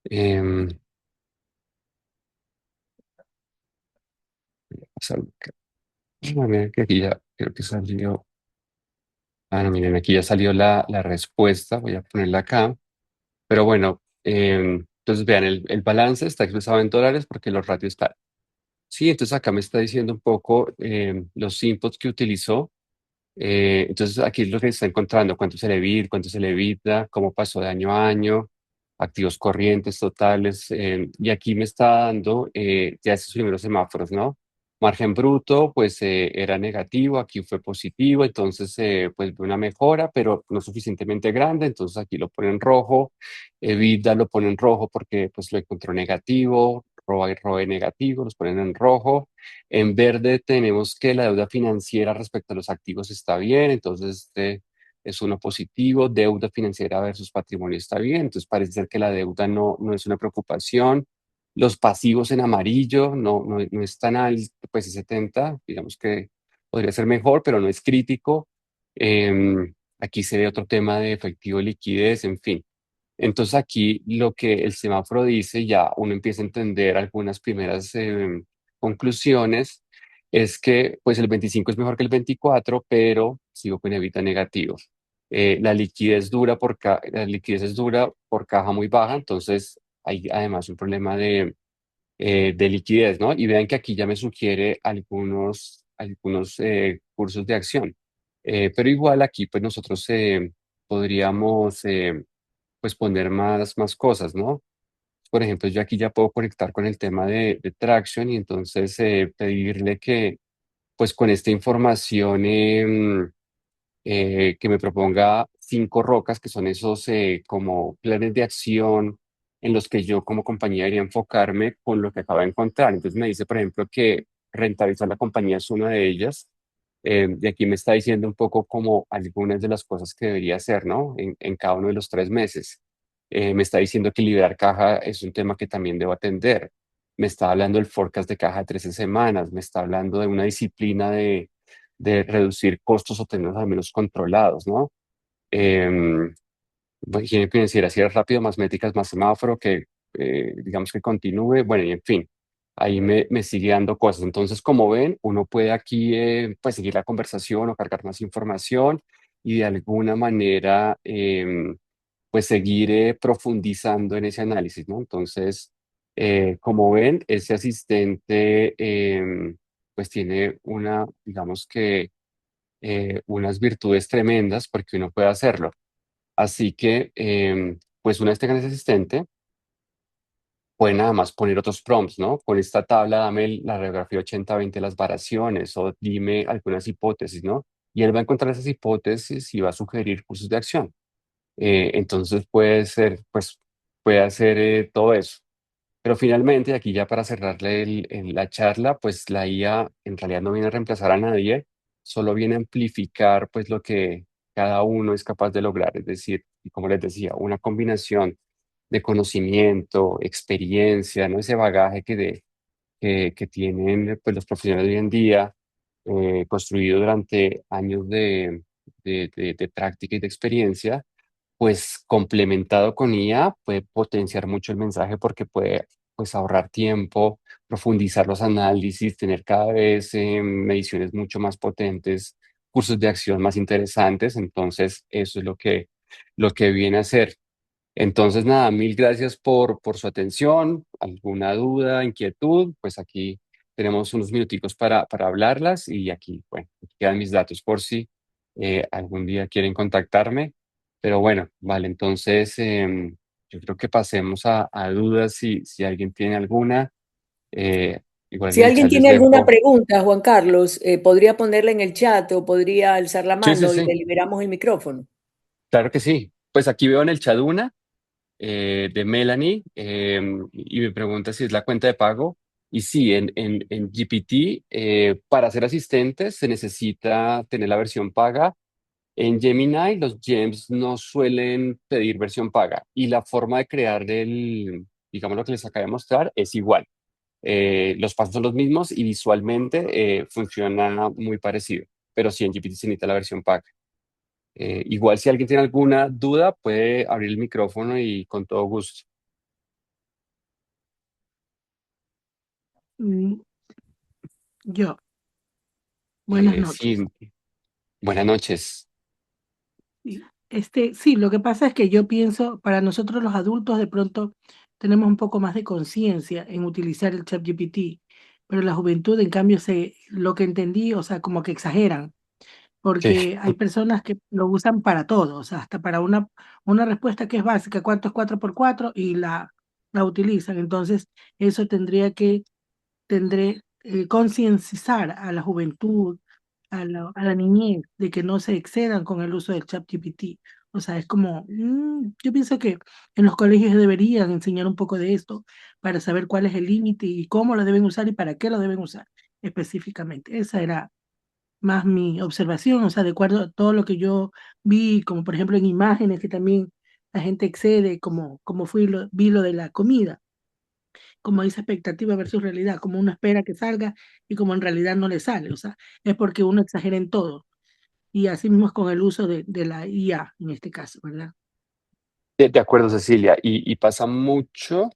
Em, Pasarlo acá. Miren que aquí ya creo que salió. No, miren, aquí ya salió la respuesta. Voy a ponerla acá. Pero bueno, entonces vean, el balance está expresado en dólares porque los ratios están. Sí, entonces acá me está diciendo un poco los inputs que utilizó. Entonces aquí es lo que está encontrando, cuánto se le EBIT, cuánto se le EBITDA, cómo pasó de año a año, activos corrientes totales. Y aquí me está dando ya esos primeros semáforos, ¿no? Margen bruto, pues era negativo, aquí fue positivo, entonces pues una mejora, pero no suficientemente grande, entonces aquí lo pone en rojo. EBITDA lo pone en rojo porque pues lo encontró negativo, ROA y ROE negativo, los ponen en rojo. En verde tenemos que la deuda financiera respecto a los activos está bien, entonces este es uno positivo. Deuda financiera versus patrimonio está bien, entonces parece ser que la deuda no es una preocupación. Los pasivos en amarillo no es tan alto, pues es 70, digamos que podría ser mejor, pero no es crítico. Aquí se ve otro tema de efectivo y liquidez, en fin. Entonces aquí lo que el semáforo dice, ya uno empieza a entender algunas primeras conclusiones, es que pues el 25 es mejor que el 24, pero sigo con evita negativo. La liquidez es dura por caja muy baja, entonces hay además un problema de liquidez, ¿no? Y vean que aquí ya me sugiere algunos cursos de acción. Pero igual aquí pues nosotros podríamos pues poner más cosas, ¿no? Por ejemplo, yo aquí ya puedo conectar con el tema de Traction y entonces pedirle que, pues con esta información, que me proponga 5 rocas, que son esos como planes de acción en los que yo como compañía debería enfocarme con lo que acabo de encontrar. Entonces me dice, por ejemplo, que rentabilizar la compañía es una de ellas. Y aquí me está diciendo un poco como algunas de las cosas que debería hacer, ¿no? En cada uno de los 3 meses. Me está diciendo que liberar caja es un tema que también debo atender. Me está hablando del forecast de caja de 13 semanas. Me está hablando de una disciplina de reducir costos o tenerlos al menos controlados, ¿no? Higiene financiera, cierre rápido, más métricas, más semáforo, que digamos que continúe, bueno, y en fin, ahí me sigue dando cosas. Entonces, como ven, uno puede aquí pues seguir la conversación o cargar más información y de alguna manera pues seguir profundizando en ese análisis, ¿no? Entonces, como ven, ese asistente pues tiene digamos que unas virtudes tremendas porque uno puede hacerlo. Así que, pues una vez tengan ese asistente, pueden nada más poner otros prompts, ¿no? Con esta tabla dame la radiografía 80-20 las variaciones o dime algunas hipótesis, ¿no? Y él va a encontrar esas hipótesis y va a sugerir cursos de acción. Entonces puede ser, pues puede hacer todo eso. Pero finalmente, aquí ya para cerrarle la charla, pues la IA en realidad no viene a reemplazar a nadie, solo viene a amplificar pues lo que cada uno es capaz de lograr. Es decir, y como les decía, una combinación de conocimiento, experiencia, ¿no? Ese bagaje que tienen pues, los profesionales de hoy en día, construido durante años de práctica y de experiencia, pues complementado con IA puede potenciar mucho el mensaje porque puede pues ahorrar tiempo, profundizar los análisis, tener cada vez mediciones mucho más potentes, cursos de acción más interesantes. Entonces, eso es lo que viene a ser. Entonces, nada, mil gracias por su atención. ¿Alguna duda, inquietud? Pues aquí tenemos unos minuticos para hablarlas y aquí, bueno, aquí quedan mis datos por si algún día quieren contactarme. Pero bueno, vale, entonces yo creo que pasemos a dudas si alguien tiene alguna. Eh, Igual Si en el alguien chat les tiene alguna dejo. pregunta, Juan Carlos, podría ponerla en el chat o podría alzar la Sí, sí, mano y le sí, liberamos el micrófono. claro que sí. Pues aquí veo en el chat una. De Melanie y me pregunta si es la cuenta de pago. Y sí, en GPT, para ser asistentes se necesita tener la versión paga. En Gemini, los GEMs no suelen pedir versión paga y la forma de crear digamos lo que les acabo de mostrar, es igual. Los pasos son los mismos y visualmente funciona muy parecido, pero sí en GPT se necesita la versión paga. Igual si alguien tiene alguna duda, puede abrir el micrófono y con todo gusto. Mm, Yo, buenas Sí, noches. buenas noches. Sí, sí, lo que pasa es que yo pienso, para nosotros los adultos de pronto tenemos un poco más de conciencia en utilizar el ChatGPT, pero la juventud, en cambio, lo que entendí, o sea, como que exageran, Sí, porque hay personas que lo usan para todo, o sea, hasta para una respuesta que es básica, ¿cuánto es 4 por 4? Y la utilizan. Entonces, eso tendré concienciar a la juventud, a la niñez, de que no se excedan con el uso del ChatGPT. O sea, es como, yo pienso que en los colegios deberían enseñar un poco de esto para saber cuál es el límite y cómo lo deben usar y para qué lo deben usar específicamente. Esa era más mi observación, o sea, de acuerdo a todo lo que yo vi, como por ejemplo en imágenes que también la gente excede, como vi lo de la comida, como esa expectativa versus realidad, como uno espera que salga y como en realidad no le sale, o sea, es porque uno exagera en todo. Y así mismo es con el uso de la IA en este caso, ¿verdad? de acuerdo, Cecilia. Y pasa mucho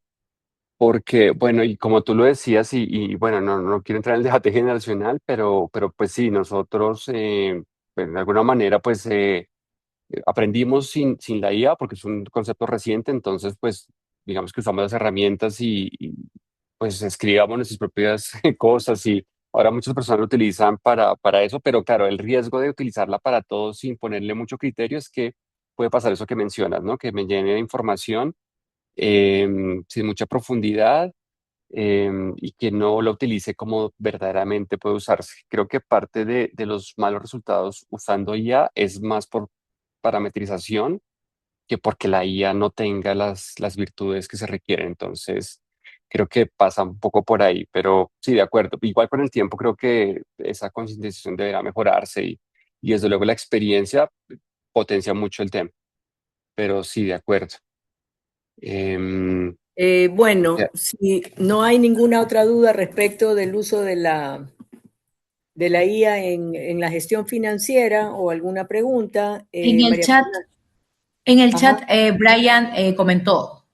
porque, bueno, y como tú lo decías, bueno, no quiero entrar en el debate generacional, pero pues sí, nosotros, pues, de alguna manera, pues aprendimos sin la IA porque es un concepto reciente, entonces, pues, digamos que usamos las herramientas pues escribamos nuestras propias cosas y ahora muchas personas lo utilizan para eso, pero claro, el riesgo de utilizarla para todo sin ponerle mucho criterio es que puede pasar eso que mencionas, ¿no? Que me llene de información sin mucha profundidad y que no la utilice como verdaderamente puede usarse. Creo que parte de los malos resultados usando IA es más por parametrización que porque la IA no tenga las virtudes que se requieren. Entonces, creo que pasa un poco por ahí, pero sí, de acuerdo. Igual con el tiempo creo que esa concientización deberá mejorarse y desde luego la experiencia potencia mucho el tema, pero sí, de acuerdo. Em, Bueno, ya- si no hay ninguna otra duda respecto del uso de la IA en la gestión financiera o alguna pregunta, En el María chat, Fernanda. Ajá, Brian comentó,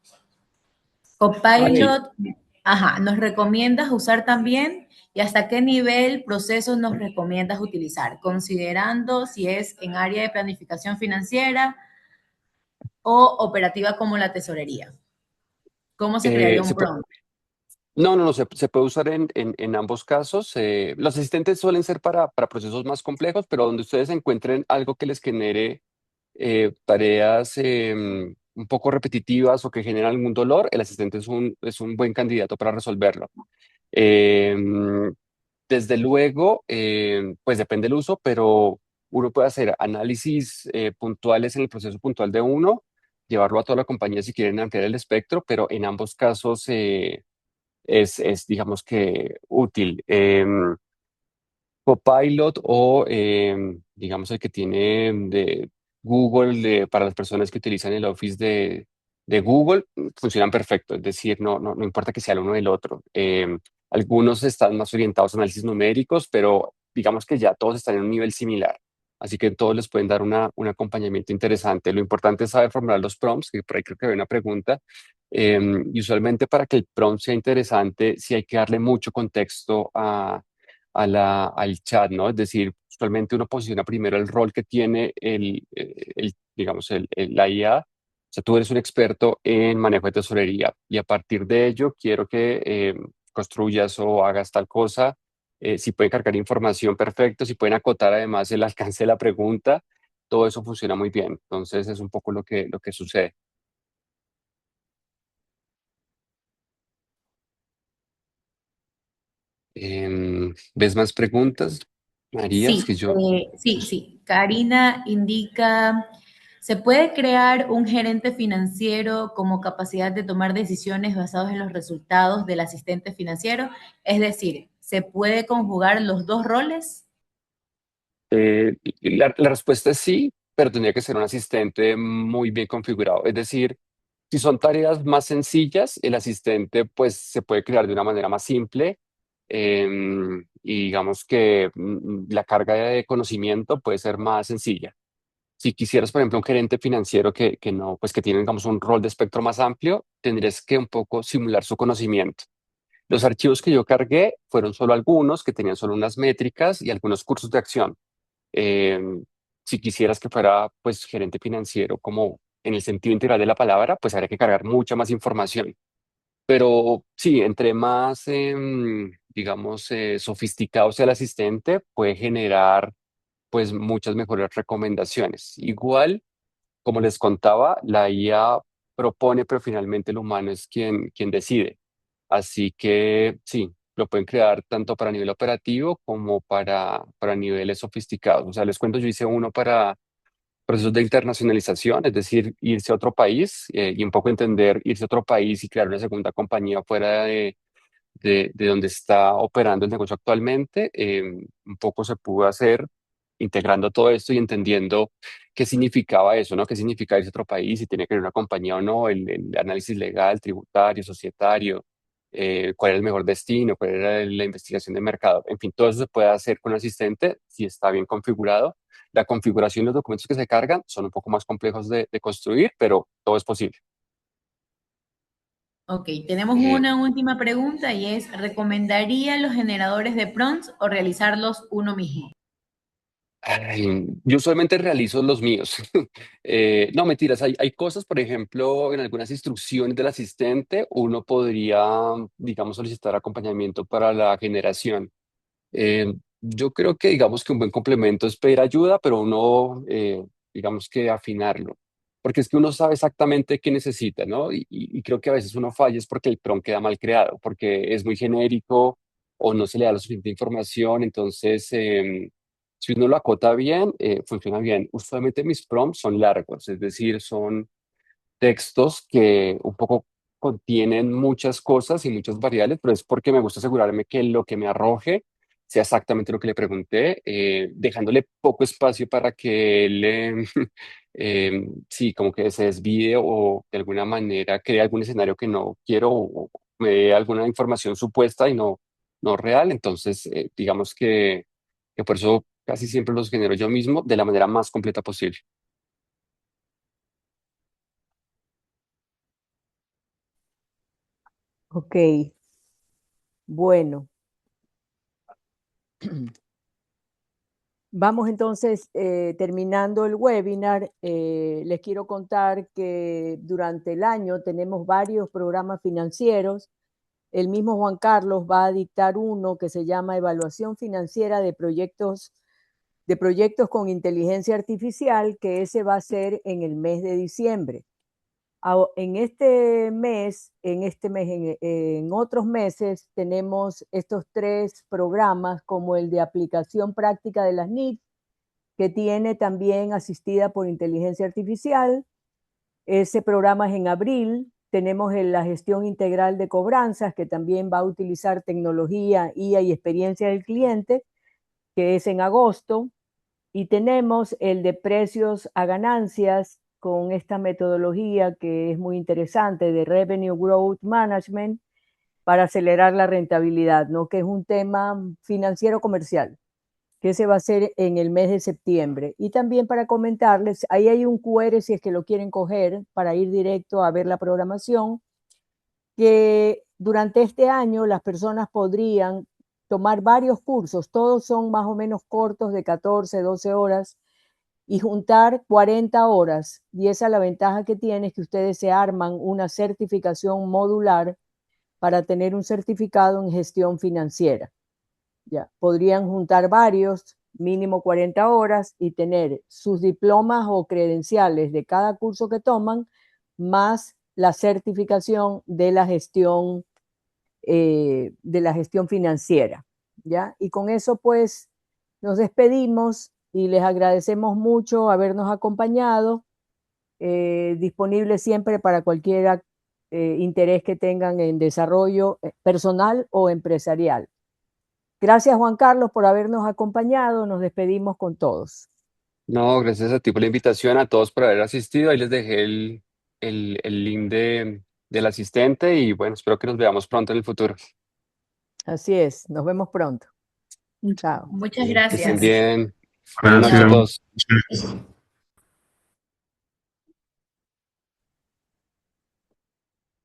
a ver. Copilot, ajá, nos recomiendas usar también y hasta qué nivel procesos nos recomiendas utilizar, considerando si es en área de planificación financiera. o operativa como la tesorería? ¿Cómo se crearía un Se puede- prompt? no, se puede usar en ambos casos. Los asistentes suelen ser para procesos más complejos, pero donde ustedes encuentren algo que les genere tareas un poco repetitivas o que generan algún dolor, el asistente es un buen candidato para resolverlo. Eh, Desde luego, pues depende del uso, pero uno puede hacer análisis puntuales en el proceso puntual de uno, llevarlo a toda la compañía si quieren ampliar el espectro, pero en ambos casos digamos que, útil. Copilot o, digamos, el que tiene de Google para las personas que utilizan el Office de Google, funcionan perfecto. Es decir, no importa que sea el uno del otro. Algunos están más orientados a análisis numéricos, pero digamos que ya todos están en un nivel similar. Así que todos les pueden dar un acompañamiento interesante. Lo importante es saber formular los prompts, que por ahí creo que hay una pregunta. Y usualmente para que el prompt sea interesante, sí hay que darle mucho contexto al chat, ¿no? Es decir, usualmente uno posiciona primero el rol que tiene digamos, la IA. O sea, tú eres un experto en manejo de tesorería y a partir de ello quiero que construyas o hagas tal cosa. Si pueden cargar información, perfecto. Si pueden acotar además el alcance de la pregunta, todo eso funciona muy bien. Entonces es un poco lo que sucede. ¿Ves más preguntas, María? Es que Sí, yo... sí. Karina indica, ¿se puede crear un gerente financiero como capacidad de tomar decisiones basadas en los resultados del asistente financiero? Es decir, ¿se puede conjugar los dos roles? La respuesta es sí, pero tendría que ser un asistente muy bien configurado. Es decir, si son tareas más sencillas, el asistente pues se puede crear de una manera más simple y digamos que la carga de conocimiento puede ser más sencilla. Si quisieras, por ejemplo, un gerente financiero que no, pues que tiene, digamos, un rol de espectro más amplio, tendrías que un poco simular su conocimiento. Los archivos que yo cargué fueron solo algunos que tenían solo unas métricas y algunos cursos de acción. Eh, si quisieras que fuera pues gerente financiero como en el sentido integral de la palabra, pues habría que cargar mucha más información. Pero sí, entre más, digamos, sofisticado sea el asistente, puede generar pues muchas mejores recomendaciones. Igual, como les contaba, la IA propone, pero finalmente el humano es quien decide. Así que sí, lo pueden crear tanto para nivel operativo como para niveles sofisticados. O sea, les cuento, yo hice uno para procesos de internacionalización, es decir, irse a otro país y un poco entender irse a otro país y crear una segunda compañía fuera de donde está operando el negocio actualmente. Un poco se pudo hacer integrando todo esto y entendiendo qué significaba eso, ¿no? ¿Qué significa irse a otro país, si tiene que ir una compañía o no, el análisis legal, tributario, societario, cuál era el mejor destino, cuál era la investigación de mercado. En fin, todo eso se puede hacer con un asistente si está bien configurado. La configuración y los documentos que se cargan son un poco más complejos de construir, pero todo es posible. Ok, tenemos Eh, una última pregunta y es, ¿recomendaría los generadores de prompts o realizarlos uno mismo? Yo usualmente realizo los míos. No, mentiras, hay cosas, por ejemplo, en algunas instrucciones del asistente, uno podría, digamos, solicitar acompañamiento para la generación. Yo creo que, digamos, que un buen complemento es pedir ayuda, pero uno, digamos que afinarlo. Porque es que uno sabe exactamente qué necesita, ¿no? Y creo que a veces uno falla es porque el prompt queda mal creado, porque es muy genérico o no se le da la suficiente información. Entonces, si uno lo acota bien, funciona bien. Usualmente mis prompts son largos, es decir, son textos que un poco contienen muchas cosas y muchas variables, pero es porque me gusta asegurarme que lo que me arroje sea exactamente lo que le pregunté, dejándole poco espacio para que él, sí, como que se desvíe o de alguna manera cree algún escenario que no quiero o me dé alguna información supuesta y no real. Entonces, digamos que por eso casi siempre los genero yo mismo de la manera más completa posible. Ok, bueno. Vamos entonces terminando el webinar. Les quiero contar que durante el año tenemos varios programas financieros. El mismo Juan Carlos va a dictar uno que se llama Evaluación Financiera de Proyectos con Inteligencia Artificial, que ese va a ser en el mes de diciembre. En otros meses tenemos estos 3 programas, como el de aplicación práctica de las NIC, que tiene también asistida por inteligencia artificial. Ese programa es en abril. Tenemos la gestión integral de cobranzas, que también va a utilizar tecnología, IA y experiencia del cliente, que es en agosto. Y tenemos el de precios a ganancias, con esta metodología que es muy interesante de Revenue Growth Management para acelerar la rentabilidad, ¿no? Que es un tema financiero comercial, que ese va a ser en el mes de septiembre. Y también para comentarles, ahí hay un QR si es que lo quieren coger para ir directo a ver la programación, que durante este año las personas podrían tomar varios cursos, todos son más o menos cortos de 14, 12 horas, y juntar 40 horas. Y esa es la ventaja que tiene, es que ustedes se arman una certificación modular para tener un certificado en gestión financiera. Ya, podrían juntar varios, mínimo 40 horas, y tener sus diplomas o credenciales de cada curso que toman, más la certificación de la gestión financiera. ¿Ya? Y con eso pues nos despedimos y les agradecemos mucho habernos acompañado, disponible siempre para cualquier interés que tengan en desarrollo personal o empresarial. Gracias, Juan Carlos, por habernos acompañado. Nos despedimos con todos. No, gracias a ti por la invitación, a todos por haber asistido. Ahí les dejé el link del asistente y bueno, espero que nos veamos pronto en el futuro. Así es, nos vemos pronto. Chao. Muchas Que estén gracias. bien. Buenas noches a Chao. todos. Gracias.